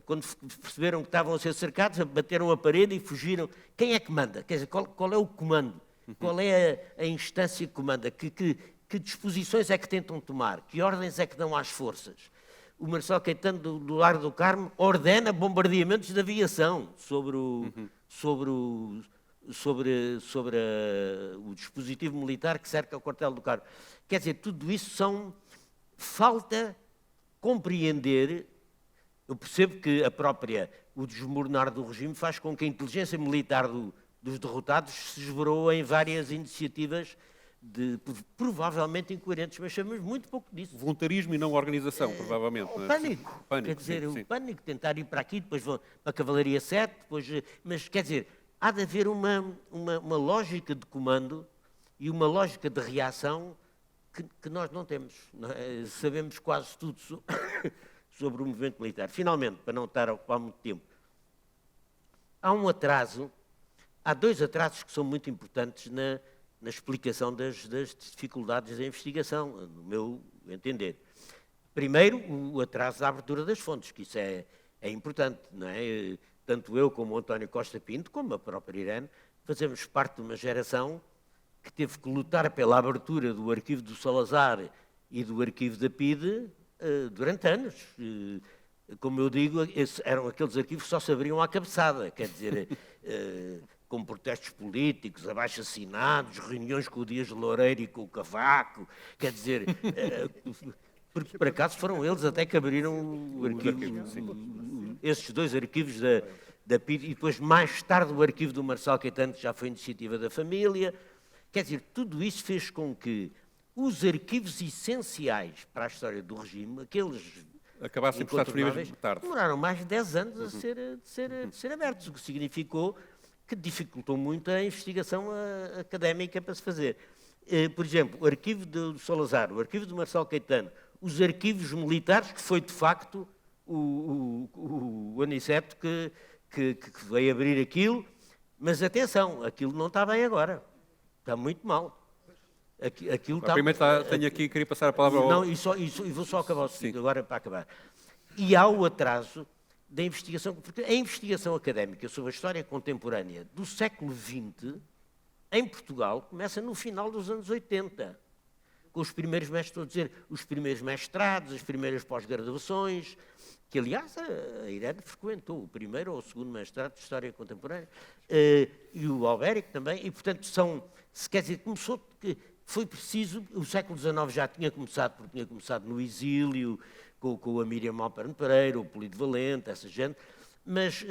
quando perceberam que estavam a ser cercados, bateram a parede e fugiram. Quem é que manda? Quer dizer, qual é o comando? Qual é a instância que comanda? Que disposições é que tentam tomar? Que ordens é que dão às forças? O Marcelo Caetano do Largo do Carmo ordena bombardeamentos de aviação sobre o dispositivo militar que cerca o quartel do Carmo. Quer dizer, tudo isso falta compreender. Eu percebo que o desmoronar do regime faz com que a inteligência militar dos derrotados se esverou em várias iniciativas provavelmente incoerentes, mas sabemos muito pouco disso. Voluntarismo e não organização, provavelmente. O pânico. Quer dizer, o pânico, tentar ir para aqui, depois vão para a Cavalaria 7, mas quer dizer, há de haver uma lógica de comando e uma lógica de reação que nós não temos. Não é? Sabemos quase tudo sobre o movimento militar. Finalmente, para não estar a ocupar muito tempo, há dois atrasos que são muito importantes na explicação das dificuldades da investigação, no meu entender. Primeiro, o atraso da abertura das fontes, que isso é importante, não é? Tanto eu como o António Costa Pinto, como a própria Irene, fazemos parte de uma geração que teve que lutar pela abertura do arquivo do Salazar e do arquivo da PIDE durante anos. Como eu digo, eram aqueles arquivos que só se abriam à cabeçada, quer dizer, com protestos políticos, abaixo-assinados, reuniões com o Dias de Loureiro e com o Cavaco, quer dizer, porque por acaso foram eles até que abriram o arquivo, esses 2 arquivos da PID, e depois mais tarde o arquivo do Marçal Caetano, que já foi iniciativa da família. Quer dizer, tudo isso fez com que os arquivos essenciais para a história do regime, aqueles acabassem por estar disponíveis tarde, demoraram mais de 10 anos a ser abertos, o que significou que dificultou muito a investigação académica para se fazer. Por exemplo, o arquivo do Salazar, o arquivo do Marçal Caetano, os arquivos militares, que foi de facto o Aniceto que veio abrir aquilo, mas atenção, aquilo não está bem agora, está muito mal. Aquilo está... Primeiro tenho aqui, queria passar a palavra ao... Não, e vou só acabar o seguinte, agora para acabar. E há o atraso da investigação, porque a investigação académica sobre a história contemporânea do século XX, em Portugal, começa no final dos anos 80, com os primeiros mestres, estou a dizer, os primeiros mestrados, as primeiras pós-graduações, que, aliás, a Irene frequentou o primeiro ou o segundo mestrado de História Contemporânea, e o Albérico também, e, portanto, quer dizer, foi preciso, o século XIX já tinha começado, porque tinha começado no exílio, com a Miriam Malperno Pereira, o Polito Valente, essa gente, mas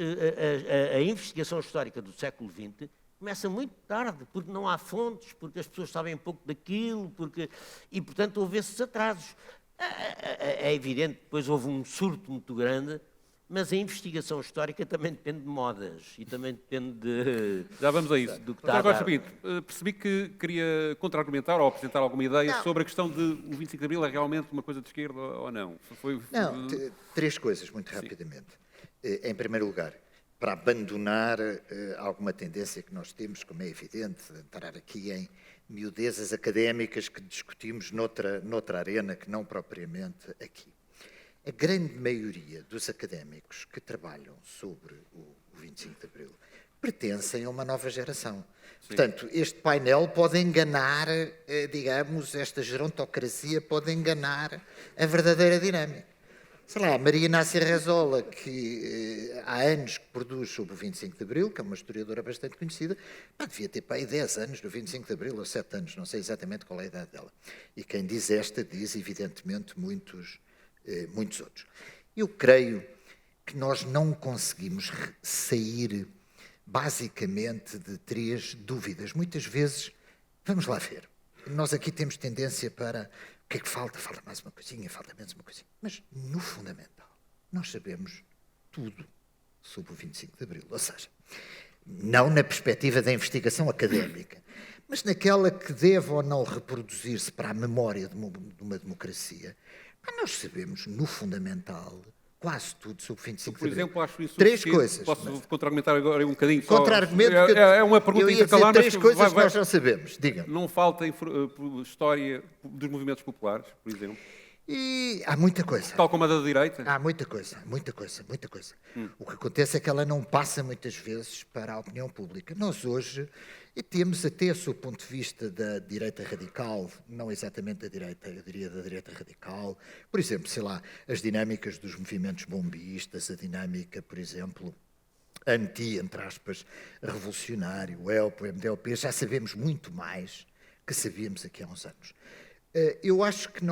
a investigação histórica do século XX começa muito tarde, porque não há fontes, porque as pessoas sabem pouco daquilo, e, portanto, houve esses atrasos. É evidente que depois houve um surto muito grande, mas a investigação histórica também depende de modas e também depende de... Já vamos a isso. Do que está agora, Pinto, percebi que queria contra-argumentar ou apresentar alguma ideia sobre a questão de o 25 de Abril é realmente uma coisa de esquerda ou não. Não, 3 coisas, muito rapidamente. Em primeiro lugar, para abandonar alguma tendência que nós temos, como é evidente, entrar aqui em miudezas académicas que discutimos noutra arena que não propriamente aqui. A grande maioria dos académicos que trabalham sobre o 25 de Abril pertencem a uma nova geração. Sim. Portanto, este painel pode enganar, digamos, esta gerontocracia pode enganar a verdadeira dinâmica. Sei lá, Maria Inácia Rezola, que há anos que produz sobre o 25 de Abril, que é uma historiadora bastante conhecida, devia ter para aí 10 anos no 25 de Abril, ou 7 anos, não sei exatamente qual é a idade dela. E quem diz esta, diz evidentemente muitos outros. Eu creio que nós não conseguimos sair basicamente de 3 dúvidas. Muitas vezes, vamos lá ver, nós aqui temos tendência para o que é que falta? Falta mais uma coisinha, falta menos uma coisinha. Mas, no fundamental, nós sabemos tudo sobre o 25 de Abril. Ou seja, não na perspectiva da investigação académica, mas naquela que deve ou não reproduzir-se para a memória de uma democracia. Nós sabemos, no fundamental, quase tudo sobre o 25 de Abril. Por exemplo, acho isso... 3 coisas. Posso contra-argumentar agora um bocadinho? Contra-argumento... É uma pergunta intercalar, mas 3 coisas que nós já sabemos. Diga. Não falta história dos movimentos populares, por exemplo? E há muita coisa. Tal como a da direita? Há muita coisa. O que acontece é que ela não passa muitas vezes para a opinião pública. Nós hoje temos até, sob o ponto de vista da direita radical, não exatamente da direita, eu diria da direita radical, por exemplo, sei lá, as dinâmicas dos movimentos bombistas, a dinâmica, por exemplo, entre aspas, revolucionário, o ELP, o MDLP, já sabemos muito mais que sabíamos aqui há uns anos. Eu acho que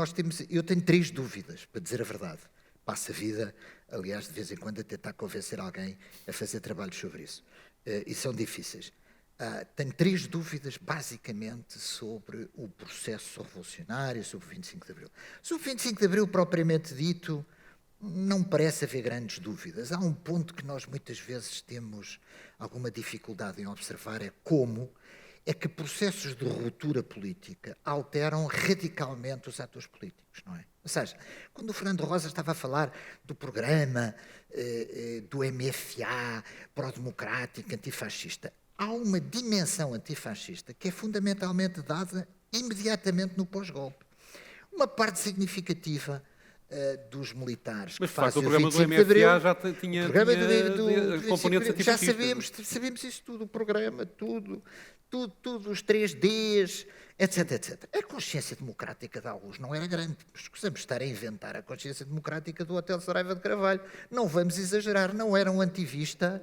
eu tenho 3 dúvidas, para dizer a verdade. Passo a vida, aliás, de vez em quando, a tentar convencer alguém a fazer trabalhos sobre isso. E são difíceis. Tenho 3 dúvidas, basicamente, sobre o processo revolucionário, sobre o 25 de Abril. Sobre o 25 de Abril, propriamente dito, não parece haver grandes dúvidas. Há um ponto que nós muitas vezes temos alguma dificuldade em observar, é como é que processos de ruptura política alteram radicalmente os atores políticos, não é? Ou seja, quando o Fernando Rosa estava a falar do programa do MFA, pró-democrático, antifascista, há uma dimensão antifascista que é fundamentalmente dada imediatamente no pós-golpe. Uma parte significativa dos militares que fazem o 25 de Abril... já tinha componentes antifascistas. Já sabemos isso tudo, o programa, tudo, os 3Ds, etc. A consciência democrática de alguns não era grande. Escusamos estar a inventar a consciência democrática do Hotel Saraiva de Carvalho. Não vamos exagerar, não era um antivista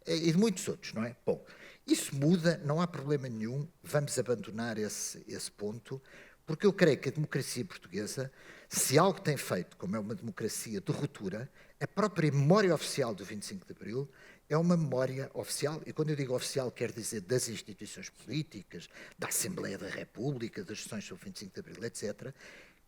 e de muitos outros, não é? Bom, Isso muda, não há problema nenhum, vamos abandonar esse ponto, porque eu creio que a democracia portuguesa, se algo tem feito, como é uma democracia de ruptura, a própria memória oficial do 25 de Abril é uma memória oficial, e quando eu digo oficial quero dizer das instituições políticas, da Assembleia da República, das sessões sobre o 25 de Abril, etc.,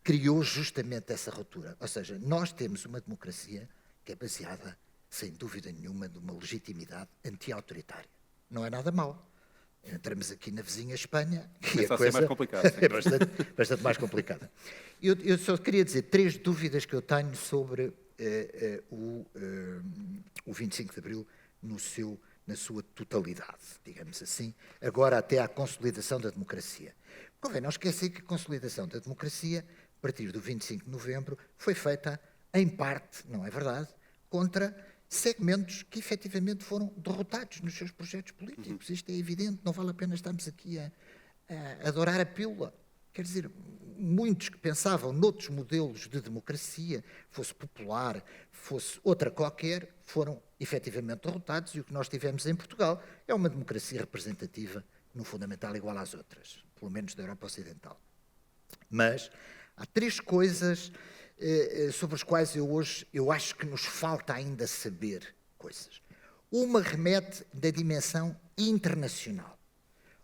criou justamente essa ruptura. Ou seja, nós temos uma democracia que é baseada, sem dúvida nenhuma, numa legitimidade anti-autoritária. Não é nada mau. Entramos aqui na vizinha Espanha, que Começa a coisa mais complicado, é bastante mais complicada. Eu só queria dizer 3 dúvidas que eu tenho sobre o 25 de Abril na sua totalidade, digamos assim, agora até à consolidação da democracia. Convém não esquecer que a consolidação da democracia, a partir do 25 de novembro, foi feita, em parte, não é verdade, contra segmentos que efetivamente foram derrotados nos seus projetos políticos. Isto é evidente, não vale a pena estarmos aqui a adorar a pílula. Quer dizer, muitos que pensavam noutros modelos de democracia, fosse popular, fosse outra qualquer, foram efetivamente derrotados, e o que nós tivemos em Portugal é uma democracia representativa, no fundamental, igual às outras, pelo menos da Europa Ocidental. Mas há 3 coisas sobre as quais eu acho que nos falta ainda saber coisas. Uma remete da dimensão internacional.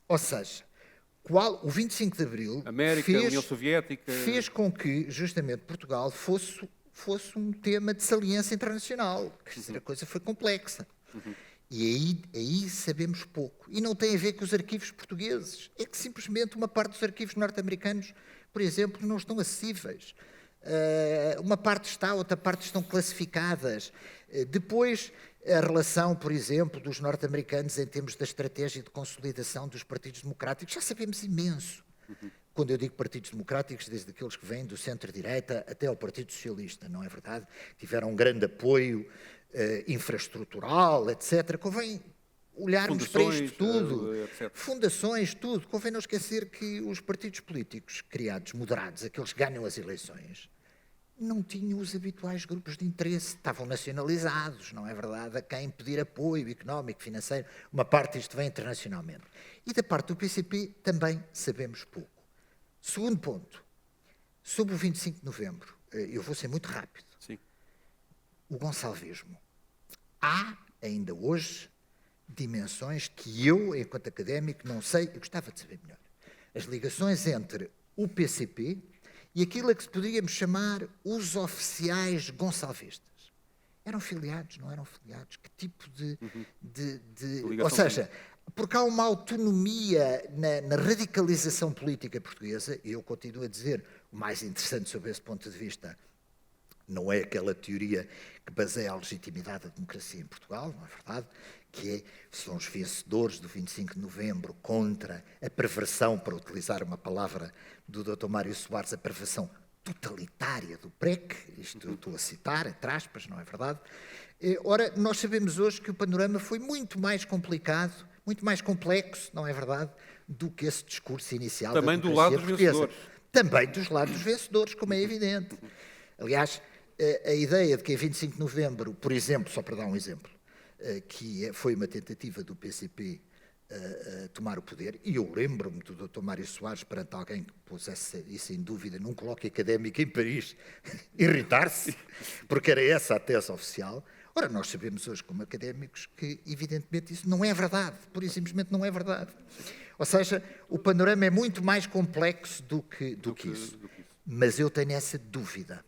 Ou seja, o 25 de Abril América, União Soviética, fez com que, justamente, Portugal fosse um tema de saliência internacional. Quer dizer, a coisa foi complexa. E aí sabemos pouco. E não tem a ver com os arquivos portugueses. É que simplesmente uma parte dos arquivos norte-americanos, por exemplo, não estão acessíveis. Uma parte está, outra parte estão classificadas. Depois, a relação, por exemplo, dos norte-americanos em termos da estratégia de consolidação dos partidos democráticos, já sabemos imenso. Quando eu digo partidos democráticos, desde aqueles que vêm do centro-direita até ao Partido Socialista, não é verdade? Tiveram um grande apoio infraestrutural, etc. Convém olharmos para isto tudo. Fundações, tudo. Convém não esquecer que os partidos políticos criados, moderados, aqueles que ganham as eleições, não tinham os habituais grupos de interesse, estavam nacionalizados, não é verdade? A quem pedir apoio económico, financeiro, uma parte disto vem internacionalmente. E da parte do PCP também sabemos pouco. Segundo ponto, sobre o 25 de novembro, eu vou ser muito rápido. Sim. O gonçalvismo. Há, ainda hoje, dimensões que eu, enquanto académico, não sei, eu gostava de saber melhor. As ligações entre o PCP e aquilo a que poderíamos chamar os oficiais gonçalvistas. Eram filiados, não eram filiados? Que tipo de ou seja, porque há uma autonomia na radicalização política portuguesa, e eu continuo a dizer, o mais interessante sobre esse ponto de vista não é aquela teoria que baseia a legitimidade da democracia em Portugal, não é verdade? Que são os vencedores do 25 de novembro contra a perversão, para utilizar uma palavra do Dr. Mário Soares, a perversão totalitária do PREC, isto eu estou a citar, entre aspas, não é verdade? Ora, nós sabemos hoje que o panorama foi muito mais complicado, muito mais complexo, não é verdade, do que esse discurso inicial da democracia portuguesa. Também do lado dos vencedores. Também dos lados dos vencedores, como é evidente. Aliás, a ideia de que em 25 de novembro, por exemplo, só para dar um exemplo, que foi uma tentativa do PCP tomar o poder, e eu lembro-me do Dr. Mário Soares, perante alguém que pusesse isso em dúvida num colóquio académico em Paris, irritar-se, porque era essa a tese oficial. Ora, nós sabemos hoje como académicos que, evidentemente, isso não é verdade, pura e simplesmente não é verdade. Ou seja, o panorama é muito mais complexo do que isso. Mas eu tenho essa dúvida.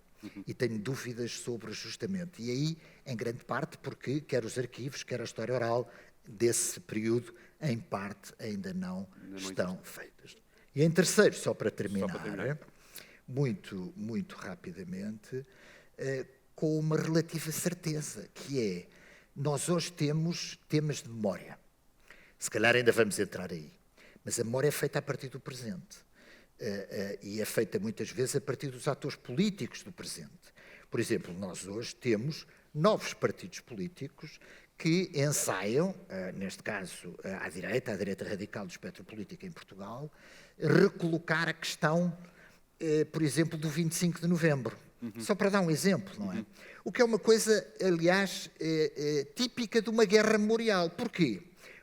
E tenho dúvidas sobre justamente. E aí, em grande parte, porque quer os arquivos, quer a história oral desse período, em parte, ainda não estão feitas. E em terceiro, só para terminar, muito, muito rapidamente, com uma relativa certeza, que é, nós hoje temos temas de memória. Se calhar ainda vamos entrar aí. Mas a memória é feita a partir do presente. E é feita muitas vezes a partir dos atores políticos do presente. Por exemplo, nós hoje temos novos partidos políticos que ensaiam, neste caso à direita radical do espectro político em Portugal, recolocar a questão, por exemplo, do 25 de novembro. Só para dar um exemplo, não é? O que é uma coisa, aliás, típica de uma guerra memorial. Porquê?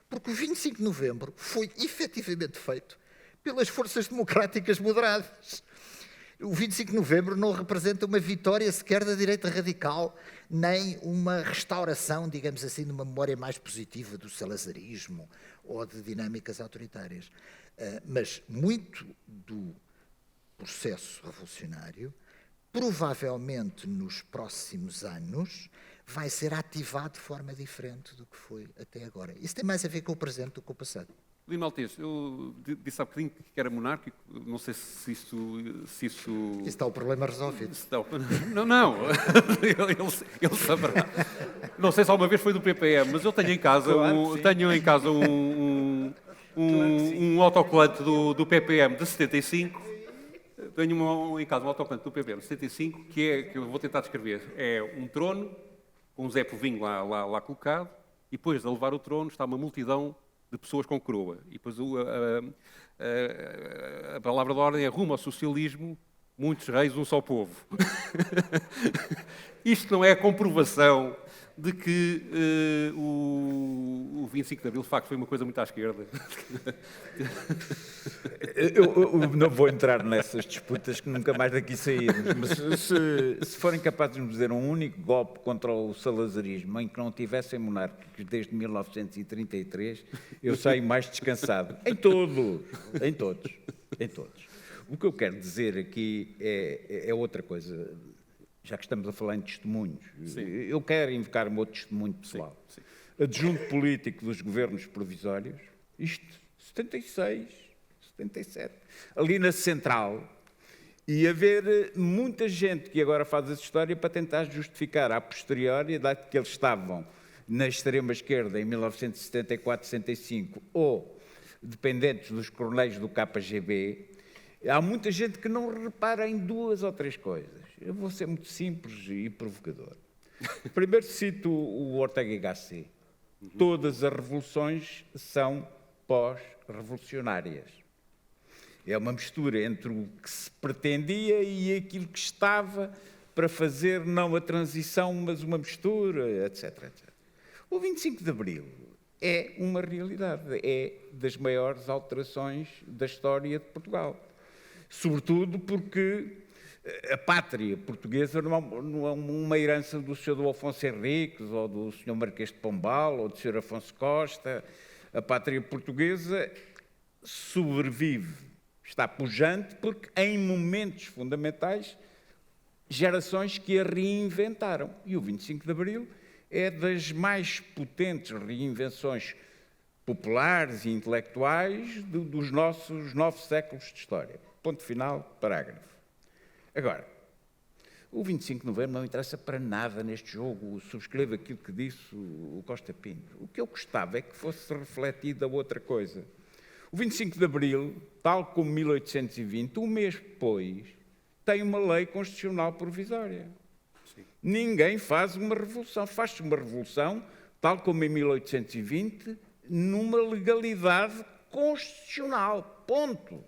Porque o 25 de novembro foi efetivamente feito pelas forças democráticas moderadas. O 25 de novembro não representa uma vitória sequer da direita radical, nem uma restauração, digamos assim, de uma memória mais positiva do salazarismo ou de dinâmicas autoritárias. Mas muito do processo revolucionário, provavelmente nos próximos anos, vai ser ativado de forma diferente do que foi até agora. Isso tem mais a ver com o presente do que com o passado. Lino Maltês, eu disse há bocadinho que era monárquico, não sei se isso... Isso está o problema resolvido. Não, ele saberá. Não sei se alguma vez foi do PPM, mas eu tenho em casa um autocolante do PPM de 75. Tenho em casa um autocolante do PPM de 75, que eu vou tentar descrever. É um trono, com um Zé Povinho lá colocado, e depois a levar o trono está uma multidão de pessoas com coroa. E depois a palavra de ordem é rumo ao socialismo, muitos reis, um só povo. Isto não é a comprovação de que o 25 de Abril, de facto, foi uma coisa muito à esquerda. Eu não vou entrar nessas disputas que nunca mais daqui saímos, mas se forem capazes de nos dizer um único golpe contra o salazarismo em que não tivessem monárquicos desde 1933, eu saio mais descansado. Em todos. O que eu quero dizer aqui é outra coisa. Já que estamos a falar em testemunhos, sim, eu quero invocar o meu testemunho pessoal. Sim. Adjunto político dos governos provisórios, isto, 76, 77, ali na Central, e haver muita gente que agora faz essa história para tentar justificar a posteriori, dado que eles estavam na extrema-esquerda em 1974, 75, ou dependentes dos coronéis do KGB, há muita gente que não repara em duas ou três coisas. Eu vou ser muito simples e provocador. Primeiro cito o Ortega y Gasset. Todas as revoluções são pós-revolucionárias. É uma mistura entre o que se pretendia e aquilo que estava para fazer não a transição, mas uma mistura, etc, etc. O 25 de Abril é uma realidade, é das maiores alterações da história de Portugal. Sobretudo porque a pátria portuguesa não é uma herança do Sr. Dom Afonso Henriques, ou do Sr. Marquês de Pombal, ou do Sr. Afonso Costa. A pátria portuguesa sobrevive, está pujante, porque em momentos fundamentais, gerações que a reinventaram. E o 25 de Abril é das mais potentes reinvenções populares e intelectuais dos nossos 9 séculos de história. Ponto final, parágrafo. Agora, o 25 de novembro não interessa para nada neste jogo, subscrevo aquilo que disse o Costa Pinto. O que eu gostava é que fosse refletida outra coisa. O 25 de abril, tal como 1820, um mês depois, tem uma lei constitucional provisória. Sim. Ninguém faz uma revolução. Faz-se uma revolução, tal como em 1820, numa legalidade constitucional. Ponto.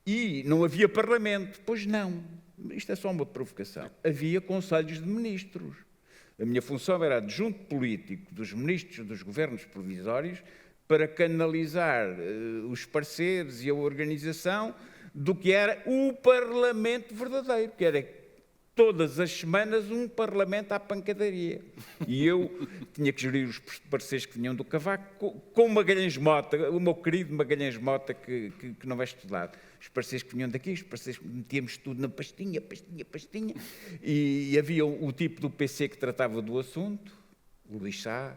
E não havia Parlamento. Pois não. Isto é só uma provocação. Havia conselhos de ministros. A minha função era adjunto político dos ministros dos governos provisórios para canalizar os pareceres e a organização do que era o Parlamento verdadeiro, que era todas as semanas um Parlamento à pancadaria. E eu tinha que gerir os pareceres que vinham do Cavaco com o Magalhães Mota, o meu querido Magalhães Mota, que não é estudado. Os pareceres que vinham daqui, os pareceres que metíamos tudo na pastinha, e havia o tipo do PC que tratava do assunto, o Luís Sá,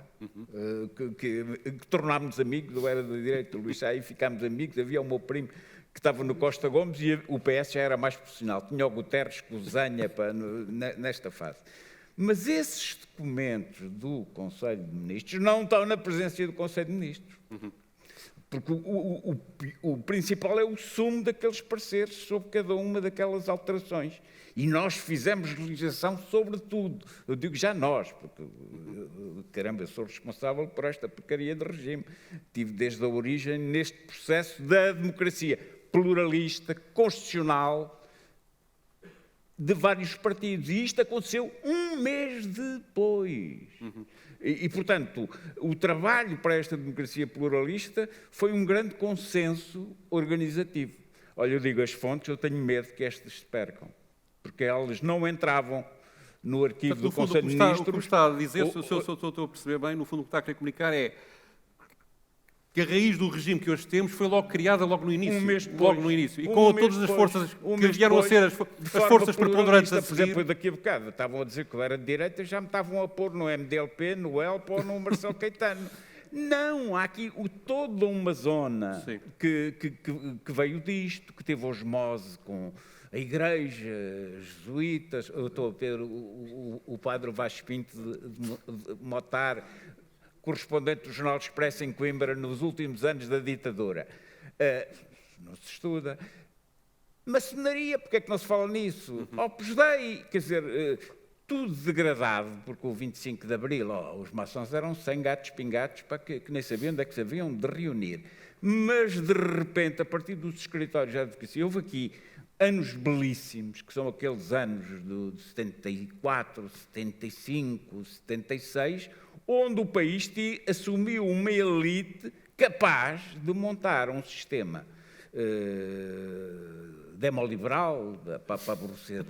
que tornámos amigos, eu era da direita, o Luís Sá, e ficámos amigos. Havia o meu primo que estava no Costa Gomes e o PS já era mais profissional. Tinha o Guterres com o Zanha nesta fase. Mas esses documentos do Conselho de Ministros não estão na presença do Conselho de Ministros. Porque o principal é o sumo daqueles pareceres sobre cada uma daquelas alterações. E nós fizemos legislação sobre tudo. Eu digo já nós, porque, caramba, eu sou responsável por esta porcaria de regime. Tive desde a origem neste processo da democracia pluralista, constitucional, de vários partidos. E isto aconteceu um mês depois. E, portanto, o trabalho para esta democracia pluralista foi um grande consenso organizativo. Olha, eu digo as fontes, eu tenho medo que estas se percam, porque elas não entravam no arquivo do Conselho de Ministros. O que me está a dizer, se eu estou a perceber bem, no fundo o que está a querer comunicar é que a raiz do regime que hoje temos foi logo criada logo no início. Um mês depois. Logo no início. E com todas as forças que vieram a ser as forças preponderantes a seguir. Por seguir. exemplo, daqui a bocado estavam a dizer que eu era de direita e já me estavam a pôr no MDLP, no ELP ou no Marcelo Caetano. Não, há aqui toda uma zona que veio disto, que teve osmose com a Igreja, jesuítas. Eu estou a ver o padre Vasco Pinto de Motar, correspondente do Jornal Expresso em Coimbra nos últimos anos da ditadura. Não se estuda. Maçonaria, porque é que não se fala nisso? Opus Dei, quer dizer, tudo degradado, porque o 25 de Abril, os maçons eram sem gatos pingados para que nem sabiam onde é que se haviam de reunir. Mas, de repente, a partir dos escritórios de advocacia, houve aqui anos belíssimos, que são aqueles anos de 74, 75, 76, onde o país assumiu uma elite capaz de montar um sistema demoliberal, para aborrecer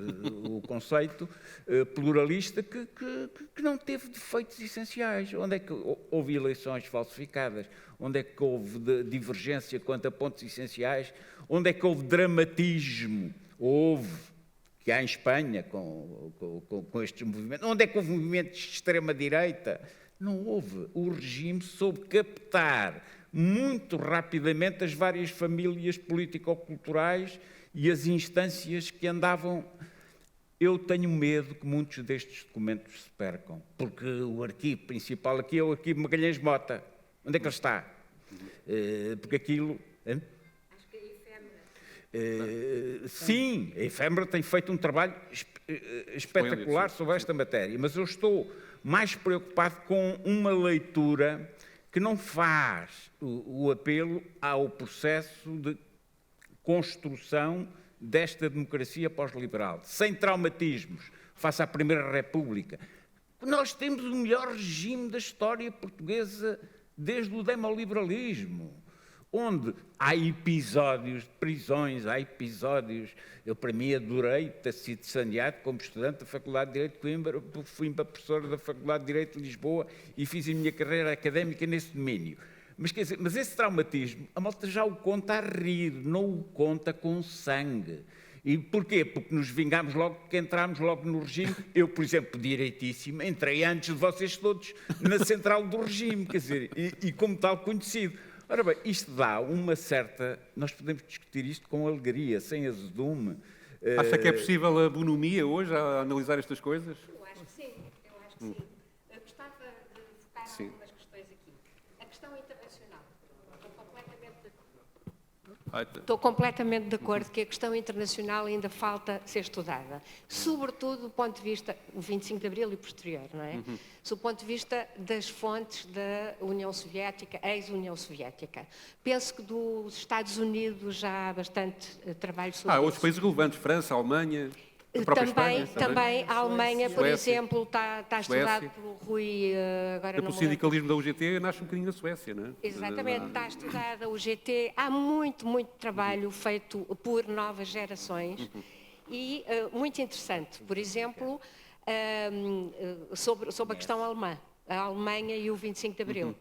o conceito, pluralista, que não teve defeitos essenciais. Onde é que houve eleições falsificadas? Onde é que houve divergência quanto a pontos essenciais? Onde é que houve dramatismo? Houve, que há em Espanha com estes movimentos. Onde é que houve movimentos de extrema-direita? Não houve. O regime soube captar muito rapidamente as várias famílias político-culturais e as instâncias que andavam. Eu tenho medo que muitos destes documentos se percam, porque o arquivo principal aqui é o arquivo Magalhães Mota. Onde é que ele está? Porque aquilo... Acho que a efêmera. Sim, a efêmera tem feito um trabalho espetacular sobre esta matéria, mas eu estou mais preocupado com uma leitura que não faz o apelo ao processo de construção desta democracia pós-liberal, sem traumatismos, face à Primeira República. Nós temos o melhor regime da história portuguesa desde o demoliberalismo, onde há episódios de prisões, há episódios... Eu, para mim, adorei ter sido saneado como estudante da Faculdade de Direito de Coimbra, porque fui professor da Faculdade de Direito de Lisboa e fiz a minha carreira académica nesse domínio. Mas, quer dizer, mas esse traumatismo, a malta já o conta a rir, não o conta com sangue. E porquê? Porque nos vingámos logo, que entrámos logo no regime. Eu, por exemplo, direitíssimo, entrei antes de vocês todos na central do regime, quer dizer, e como tal conhecido. Ora bem, isto dá uma certa... Nós podemos discutir isto com alegria, sem azedume. Acha que é possível a bonomia hoje a analisar estas coisas? Eu acho que sim, Eu gostava de focar em algumas questões aqui. A questão internacional. Estou completamente de acordo que a questão internacional ainda falta ser estudada, sobretudo do ponto de vista, o 25 de Abril e posterior, não é? Do ponto de vista das fontes da União Soviética, ex-União Soviética. Penso que dos Estados Unidos já há bastante trabalho sobre isso. Outros países relevantes, França, Alemanha... Também a Alemanha, por exemplo, está estudado pelo Rui... O sindicalismo da UGT nasce um bocadinho na Suécia, não é? Exatamente, está estudada a UGT. Há muito trabalho feito por novas gerações e muito interessante. Por exemplo, sobre a questão alemã, a Alemanha e o 25 de Abril.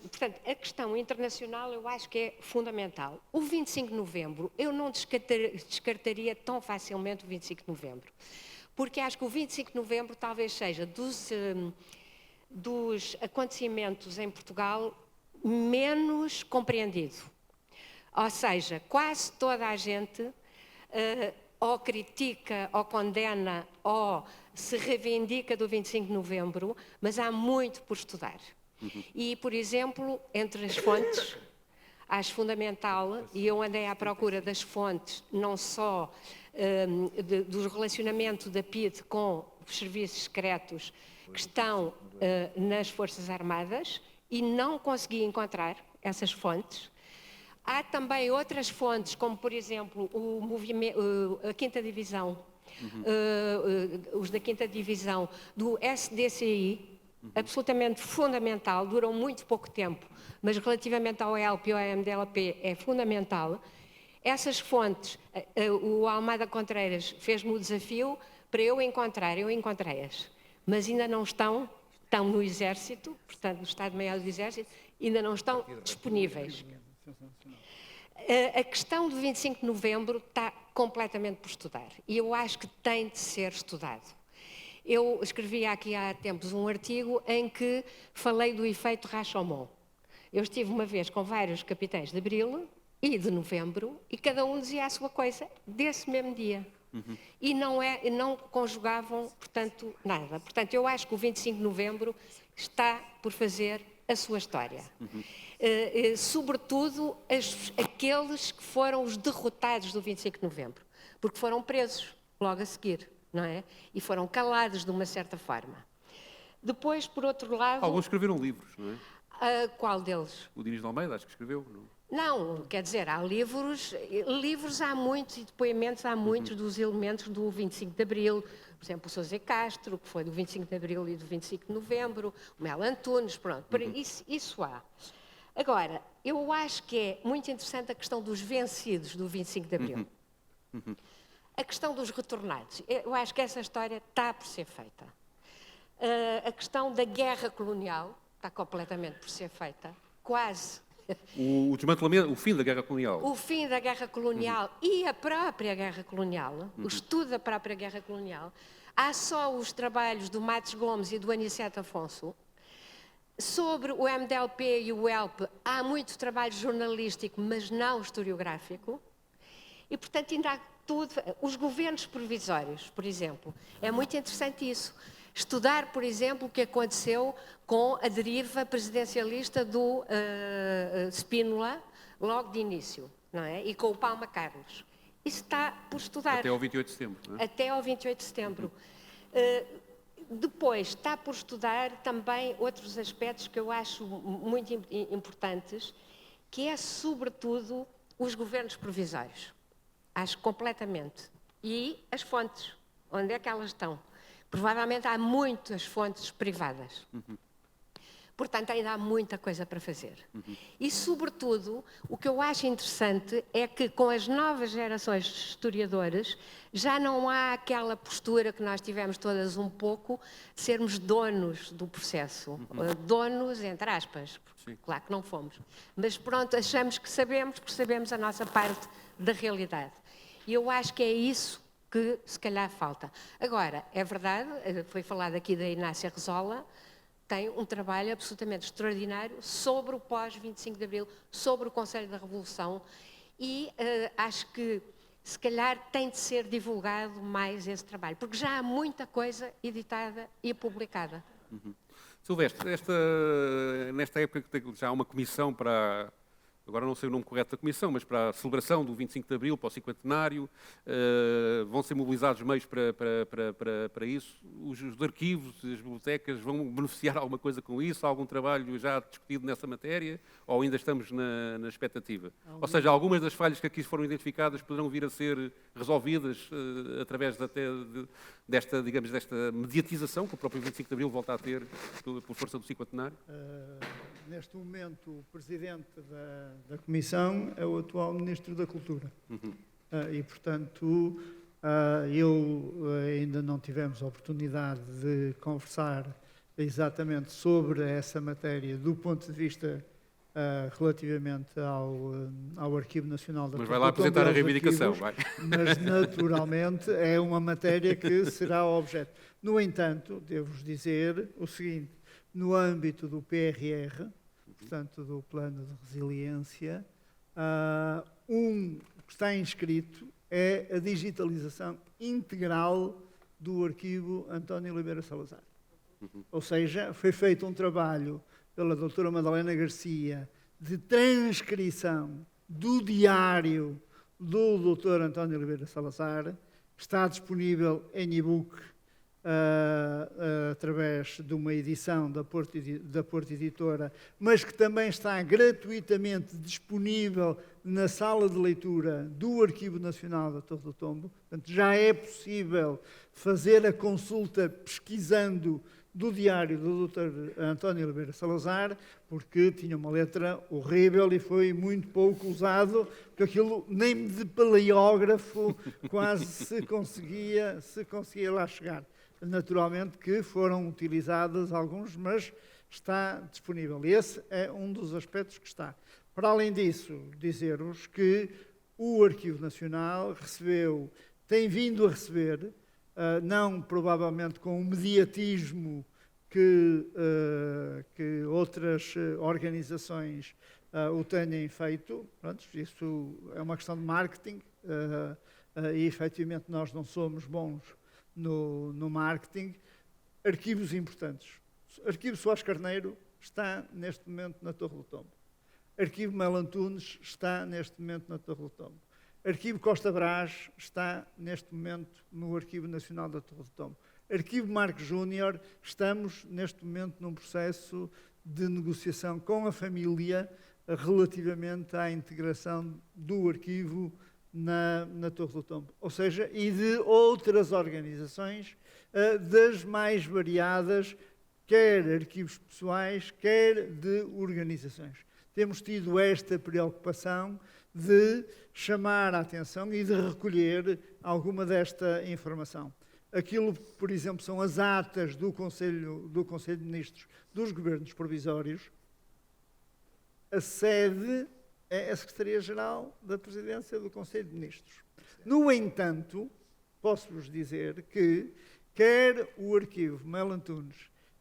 Portanto, a questão internacional eu acho que é fundamental. O 25 de novembro, eu não descartaria tão facilmente o 25 de novembro, porque acho que o 25 de novembro talvez seja dos acontecimentos em Portugal menos compreendido. Ou seja, quase toda a gente ou critica, ou condena, ou se reivindica do 25 de novembro, mas há muito por estudar. E, por exemplo, entre as fontes, acho fundamental, e eu andei à procura das fontes, não só do relacionamento da PIDE com os serviços secretos que estão nas Forças Armadas, e não consegui encontrar essas fontes. Há também outras fontes, como, por exemplo, a 5ª Divisão, os da 5ª Divisão, do SDCI, absolutamente fundamental, duram muito pouco tempo, mas relativamente ao ELP e ao MDLP é fundamental. Essas fontes, o Almada Contreiras fez-me o desafio para eu encontrei-as, mas ainda não estão no Exército, portanto, no Estado-Maior do Exército, ainda não estão disponíveis. A questão do 25 de novembro está completamente por estudar e eu acho que tem de ser estudado. Eu escrevi aqui há tempos um artigo em que falei do efeito Rashomon. Eu estive uma vez com vários capitães de abril e de novembro e cada um dizia a sua coisa desse mesmo dia. E não conjugavam, portanto, nada. Portanto, eu acho que o 25 de novembro está por fazer a sua história. Sobretudo aqueles que foram os derrotados do 25 de novembro, porque foram presos logo a seguir, não é? E foram calados de uma certa forma. Depois, por outro lado... Alguns escreveram livros, não é? Qual deles? O Dinis de Almeida, acho que escreveu, não? Não, quer dizer, há livros há muitos e depoimentos há muitos dos elementos do 25 de Abril, por exemplo, o Sousa Castro, que foi do 25 de Abril e do 25 de Novembro, o Mel Antunes, pronto, isso há. Agora, eu acho que é muito interessante a questão dos vencidos do 25 de Abril. A questão dos retornados, eu acho que essa história está por ser feita. A questão da guerra colonial está completamente por ser feita, quase. O desmantelamento, o fim da guerra colonial. O fim da guerra colonial e a própria guerra colonial, o estudo da própria guerra colonial. Há só os trabalhos do Matos Gomes e do Aniceto Afonso. Sobre o MDLP e o ELP, há muito trabalho jornalístico, mas não historiográfico. E, portanto, ainda há tudo. Os governos provisórios, por exemplo, é muito interessante isso. Estudar, por exemplo, o que aconteceu com a deriva presidencialista do Spínola, logo de início, não é? E com o Palma Carlos. Isso está por estudar. Até ao 28 de setembro, não é? Até ao 28 de setembro. Depois, está por estudar também outros aspectos que eu acho muito importantes, que é, sobretudo, os governos provisórios. Acho completamente. E as fontes, onde é que elas estão? Provavelmente há muitas fontes privadas. Portanto, ainda há muita coisa para fazer. E, sobretudo, o que eu acho interessante é que, com as novas gerações de historiadores, já não há aquela postura que nós tivemos todas um pouco, de sermos donos do processo. Donos, entre aspas. Claro que não fomos. Mas, pronto, achamos que sabemos, porque sabemos a nossa parte da realidade. E eu acho que é isso que se calhar falta. Agora, é verdade, foi falado aqui da Inácia Rezola, tem um trabalho absolutamente extraordinário sobre o pós-25 de Abril, sobre o Conselho da Revolução, e acho que se calhar tem de ser divulgado mais esse trabalho, porque já há muita coisa editada e publicada. Silvestre, nesta época já há uma comissão para... Agora não sei o nome correto da comissão, mas para a celebração do 25 de Abril, para o cinquentenário, vão ser mobilizados meios para isso. Os arquivos, as bibliotecas vão beneficiar alguma coisa com isso? Há algum trabalho já discutido nessa matéria? Ou ainda estamos na expectativa? Ou seja, algumas das falhas que aqui foram identificadas poderão vir a ser resolvidas através desta mediatização que o próprio 25 de Abril volta a ter por força do cinquentenário? Neste momento, o presidente da Comissão é o atual Ministro da Cultura. E, portanto, eu ainda não tivemos a oportunidade de conversar exatamente sobre essa matéria do ponto de vista relativamente ao Arquivo Nacional da Cultura. Mas vai lá apresentar a reivindicação, vai. Mas, naturalmente, é uma matéria que será objeto. No entanto, devo-vos dizer o seguinte: no âmbito do PRR, portanto, do Plano de Resiliência, que está inscrito é a digitalização integral do arquivo António Oliveira Salazar. Ou seja, foi feito um trabalho pela doutora Madalena Garcia de transcrição do diário do doutor António Oliveira Salazar, está disponível em e-book através de uma edição da Porto Editora, mas que também está gratuitamente disponível na sala de leitura do Arquivo Nacional da Torre do Tombo. Portanto, já é possível fazer a consulta pesquisando do diário do Dr. António Oliveira Salazar, porque tinha uma letra horrível e foi muito pouco usado, porque aquilo nem de paleógrafo quase se conseguia lá chegar. Naturalmente que foram utilizados alguns, mas está disponível. Esse é um dos aspectos que está. Para além disso, dizer-vos que o Arquivo Nacional tem vindo a receber, não provavelmente com o mediatismo que outras organizações o tenham feito. Pronto, isso é uma questão de marketing e, efetivamente, nós não somos bons no marketing. Arquivos importantes. Arquivo Soares Carneiro está, neste momento, na Torre do Tombo. Arquivo Melo Antunes está, neste momento, na Torre do Tombo. Arquivo Costa Brás está, neste momento, no Arquivo Nacional da Torre do Tombo. Arquivo Marcos Júnior, estamos, neste momento, num processo de negociação com a família relativamente à integração do arquivo na Torre do Tombo. Ou seja, e de outras organizações, das mais variadas, quer arquivos pessoais, quer de organizações. Temos tido esta preocupação de chamar a atenção e de recolher alguma desta informação. Aquilo, por exemplo, são as atas do Conselho de Ministros dos Governos Provisórios. A sede é a Secretaria-Geral da Presidência do Conselho de Ministros. No entanto, posso-vos dizer que quer o arquivo Melo Antunes,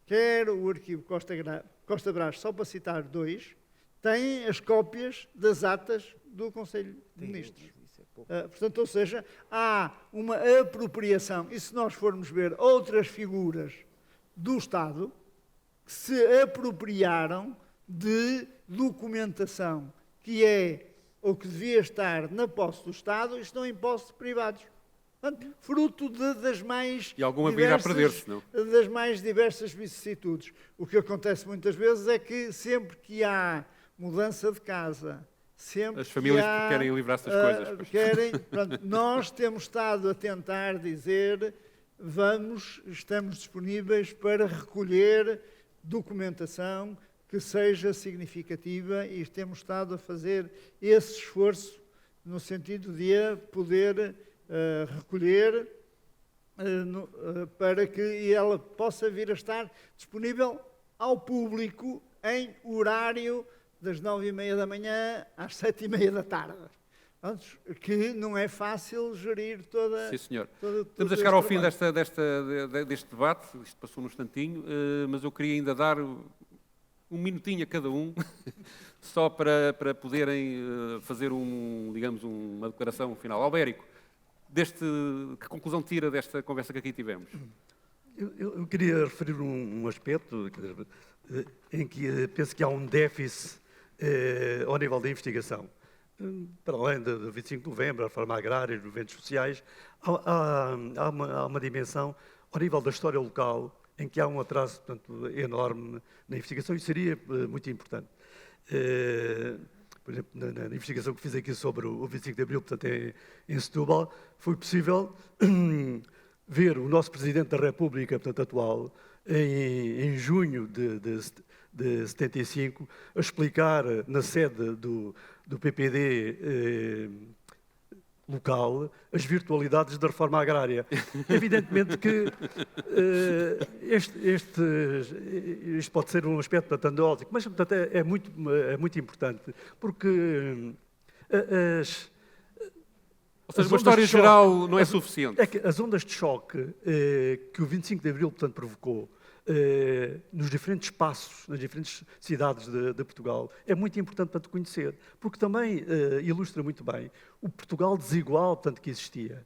quer o arquivo Costa Brás, só para citar dois, têm as cópias das atas do Conselho de Ministros. Portanto, ou seja, há uma apropriação, e se nós formos ver outras figuras do Estado que se apropriaram de documentação que é ou que devia estar na posse do Estado e estão em posse de privados. Portanto, fruto das mais e alguma virá a perder-se, não? Das mais diversas vicissitudes. O que acontece muitas vezes é que sempre que há mudança de casa, sempre as famílias querem livrar-se das coisas. Pronto, nós temos estado a tentar dizer estamos disponíveis para recolher documentação que seja significativa e temos estado a fazer esse esforço no sentido de a poder recolher para que ela possa vir a estar disponível ao público em horário das 9h30 da manhã às 7h30 da tarde. Que não é fácil gerir toda... Sim, senhor. Estamos a chegar ao fim deste debate, isto passou num instantinho, mas eu queria ainda dar um minutinho a cada um, só para poderem fazer digamos, uma declaração final. Albérico, que conclusão tira desta conversa que aqui tivemos? Eu queria referir um aspecto em que penso que há um déficit ao nível da investigação. Para além do 25 de novembro, a reforma agrária, os movimentos sociais, há uma dimensão ao nível da história local em que há um atraso, portanto, enorme na investigação e seria muito importante. Por exemplo, na investigação que fiz aqui sobre o 25 de Abril, portanto, em Setúbal, foi possível ver o nosso Presidente da República, portanto, atual, em junho de 75, a explicar na sede do PPD local as virtualidades da reforma agrária. Evidentemente que isto pode ser um aspecto, portanto, anedótico, mas, portanto, é muito importante, porque ou seja, uma história geral não é suficiente. É que as ondas de choque que o 25 de Abril, portanto, provocou nos diferentes espaços, nas diferentes cidades de Portugal, é muito importante para te conhecer, porque também ilustra muito bem o Portugal desigual, portanto, que existia.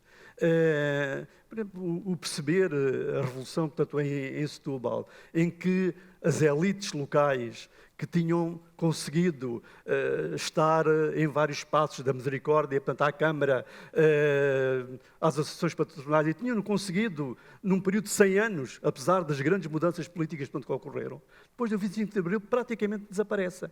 Por exemplo, o perceber a revolução, portanto, em Setúbal, em que as elites locais que tinham conseguido estar em vários espaços da misericórdia, portanto, à Câmara, às associações patronais, e tinham conseguido, num período de 100 anos, apesar das grandes mudanças políticas portanto, que ocorreram, depois do 25 de Abril praticamente desaparecem.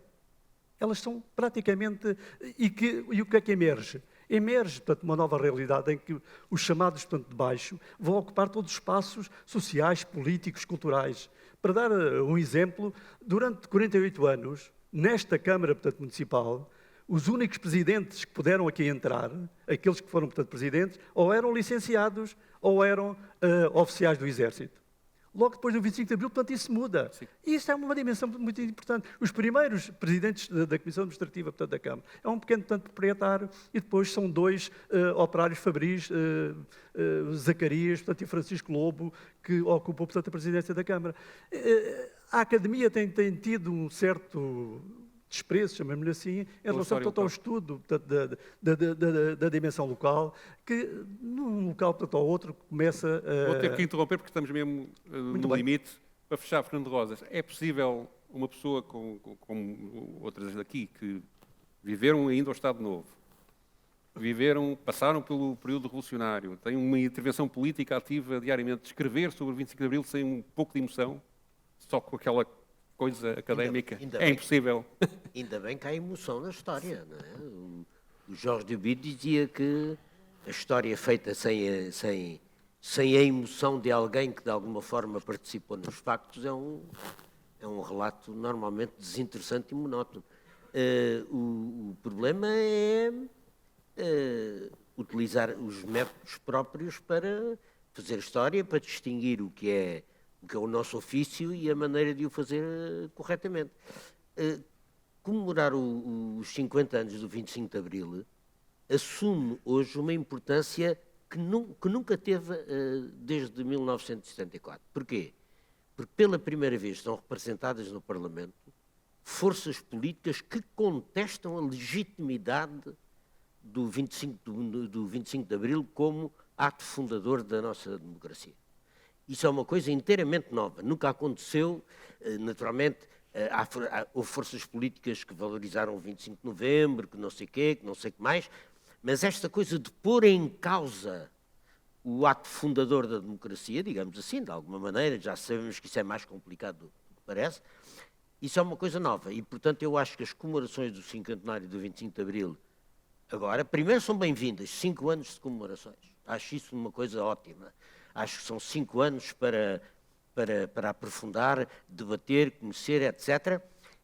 Elas são praticamente... E o que é que emerge? Emerge, portanto, uma nova realidade em que os chamados, portanto, de baixo vão ocupar todos os espaços sociais, políticos, culturais. Para dar um exemplo, durante 48 anos, nesta Câmara, portanto, municipal, os únicos presidentes que puderam aqui entrar, aqueles que foram, portanto, presidentes, ou eram licenciados ou eram oficiais do Exército. Logo depois do 25 de Abril, portanto, isso muda. Sim. E isso é uma dimensão muito importante. Os primeiros presidentes da Comissão Administrativa, portanto, da Câmara, é um pequeno, portanto, proprietário, e depois são 2 operários fabris, Zacarias, portanto, e Francisco Lobo, que ocupam, portanto, a presidência da Câmara. A Academia tem tido um certo desprezo, chamemos-lhe assim, em relação ao estudo portanto, da dimensão local, que num local portanto, ao outro começa a... Vou ter que interromper porque estamos mesmo no limite. Para fechar, Fernando Rosas, é possível uma pessoa como outras daqui, que viveram ainda o Estado Novo, passaram pelo período revolucionário, têm uma intervenção política ativa diariamente, escrever sobre o 25 de Abril sem um pouco de emoção, só com aquela coisa académica, é impossível. Ainda bem que há emoção na história, não é? O Jorge Duby dizia que a história feita sem a emoção de alguém que de alguma forma participou nos factos é um relato normalmente desinteressante e monótono. O problema é utilizar os métodos próprios para fazer história, para distinguir o que é o nosso ofício e a maneira de o fazer corretamente. Comemorar os 50 anos do 25 de Abril assume hoje uma importância que nunca teve desde 1974. Porquê? Porque pela primeira vez estão representadas no Parlamento forças políticas que contestam a legitimidade do 25 de Abril como ato fundador da nossa democracia. Isso é uma coisa inteiramente nova. Nunca aconteceu, naturalmente, houve forças políticas que valorizaram o 25 de novembro, que não sei o quê, que não sei o que mais, mas esta coisa de pôr em causa o ato fundador da democracia, digamos assim, de alguma maneira, já sabemos que isso é mais complicado do que parece, isso é uma coisa nova. E, portanto, eu acho que as comemorações do cinquentenário do 25 de Abril, agora, primeiro são bem-vindas, 5 anos de comemorações. Acho isso uma coisa ótima. Acho que são 5 anos para aprofundar, debater, conhecer, etc.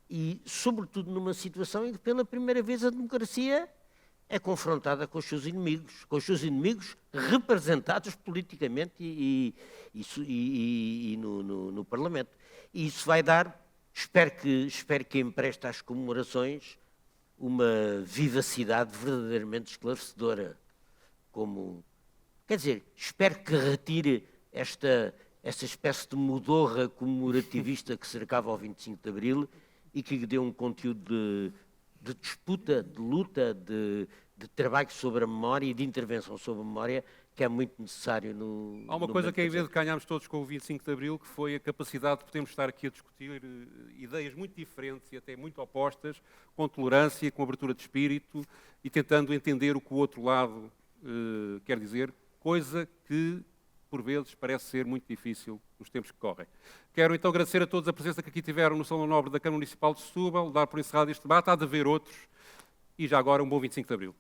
E, sobretudo, numa situação em que, pela primeira vez, a democracia é confrontada com os seus inimigos representados politicamente e no Parlamento. E isso vai dar, espero que empreste às comemorações uma vivacidade verdadeiramente esclarecedora, quer dizer, espero que retire esta espécie de mudorra comemorativista que cercava o 25 de Abril e que lhe dê um conteúdo de disputa, de luta, de trabalho sobre a memória e de intervenção sobre a memória que é muito necessário no... Há uma coisa que é evidente que ganhámos todos com o 25 de Abril, que foi a capacidade de podermos estar aqui a discutir ideias muito diferentes e até muito opostas, com tolerância, com abertura de espírito e tentando entender o que o outro lado quer dizer, coisa que, por vezes, parece ser muito difícil nos tempos que correm. Quero então agradecer a todos a presença que aqui tiveram no Salão Nobre da Câmara Municipal de Setúbal, dar por encerrado este debate, há de haver outros, e já agora um bom 25 de Abril.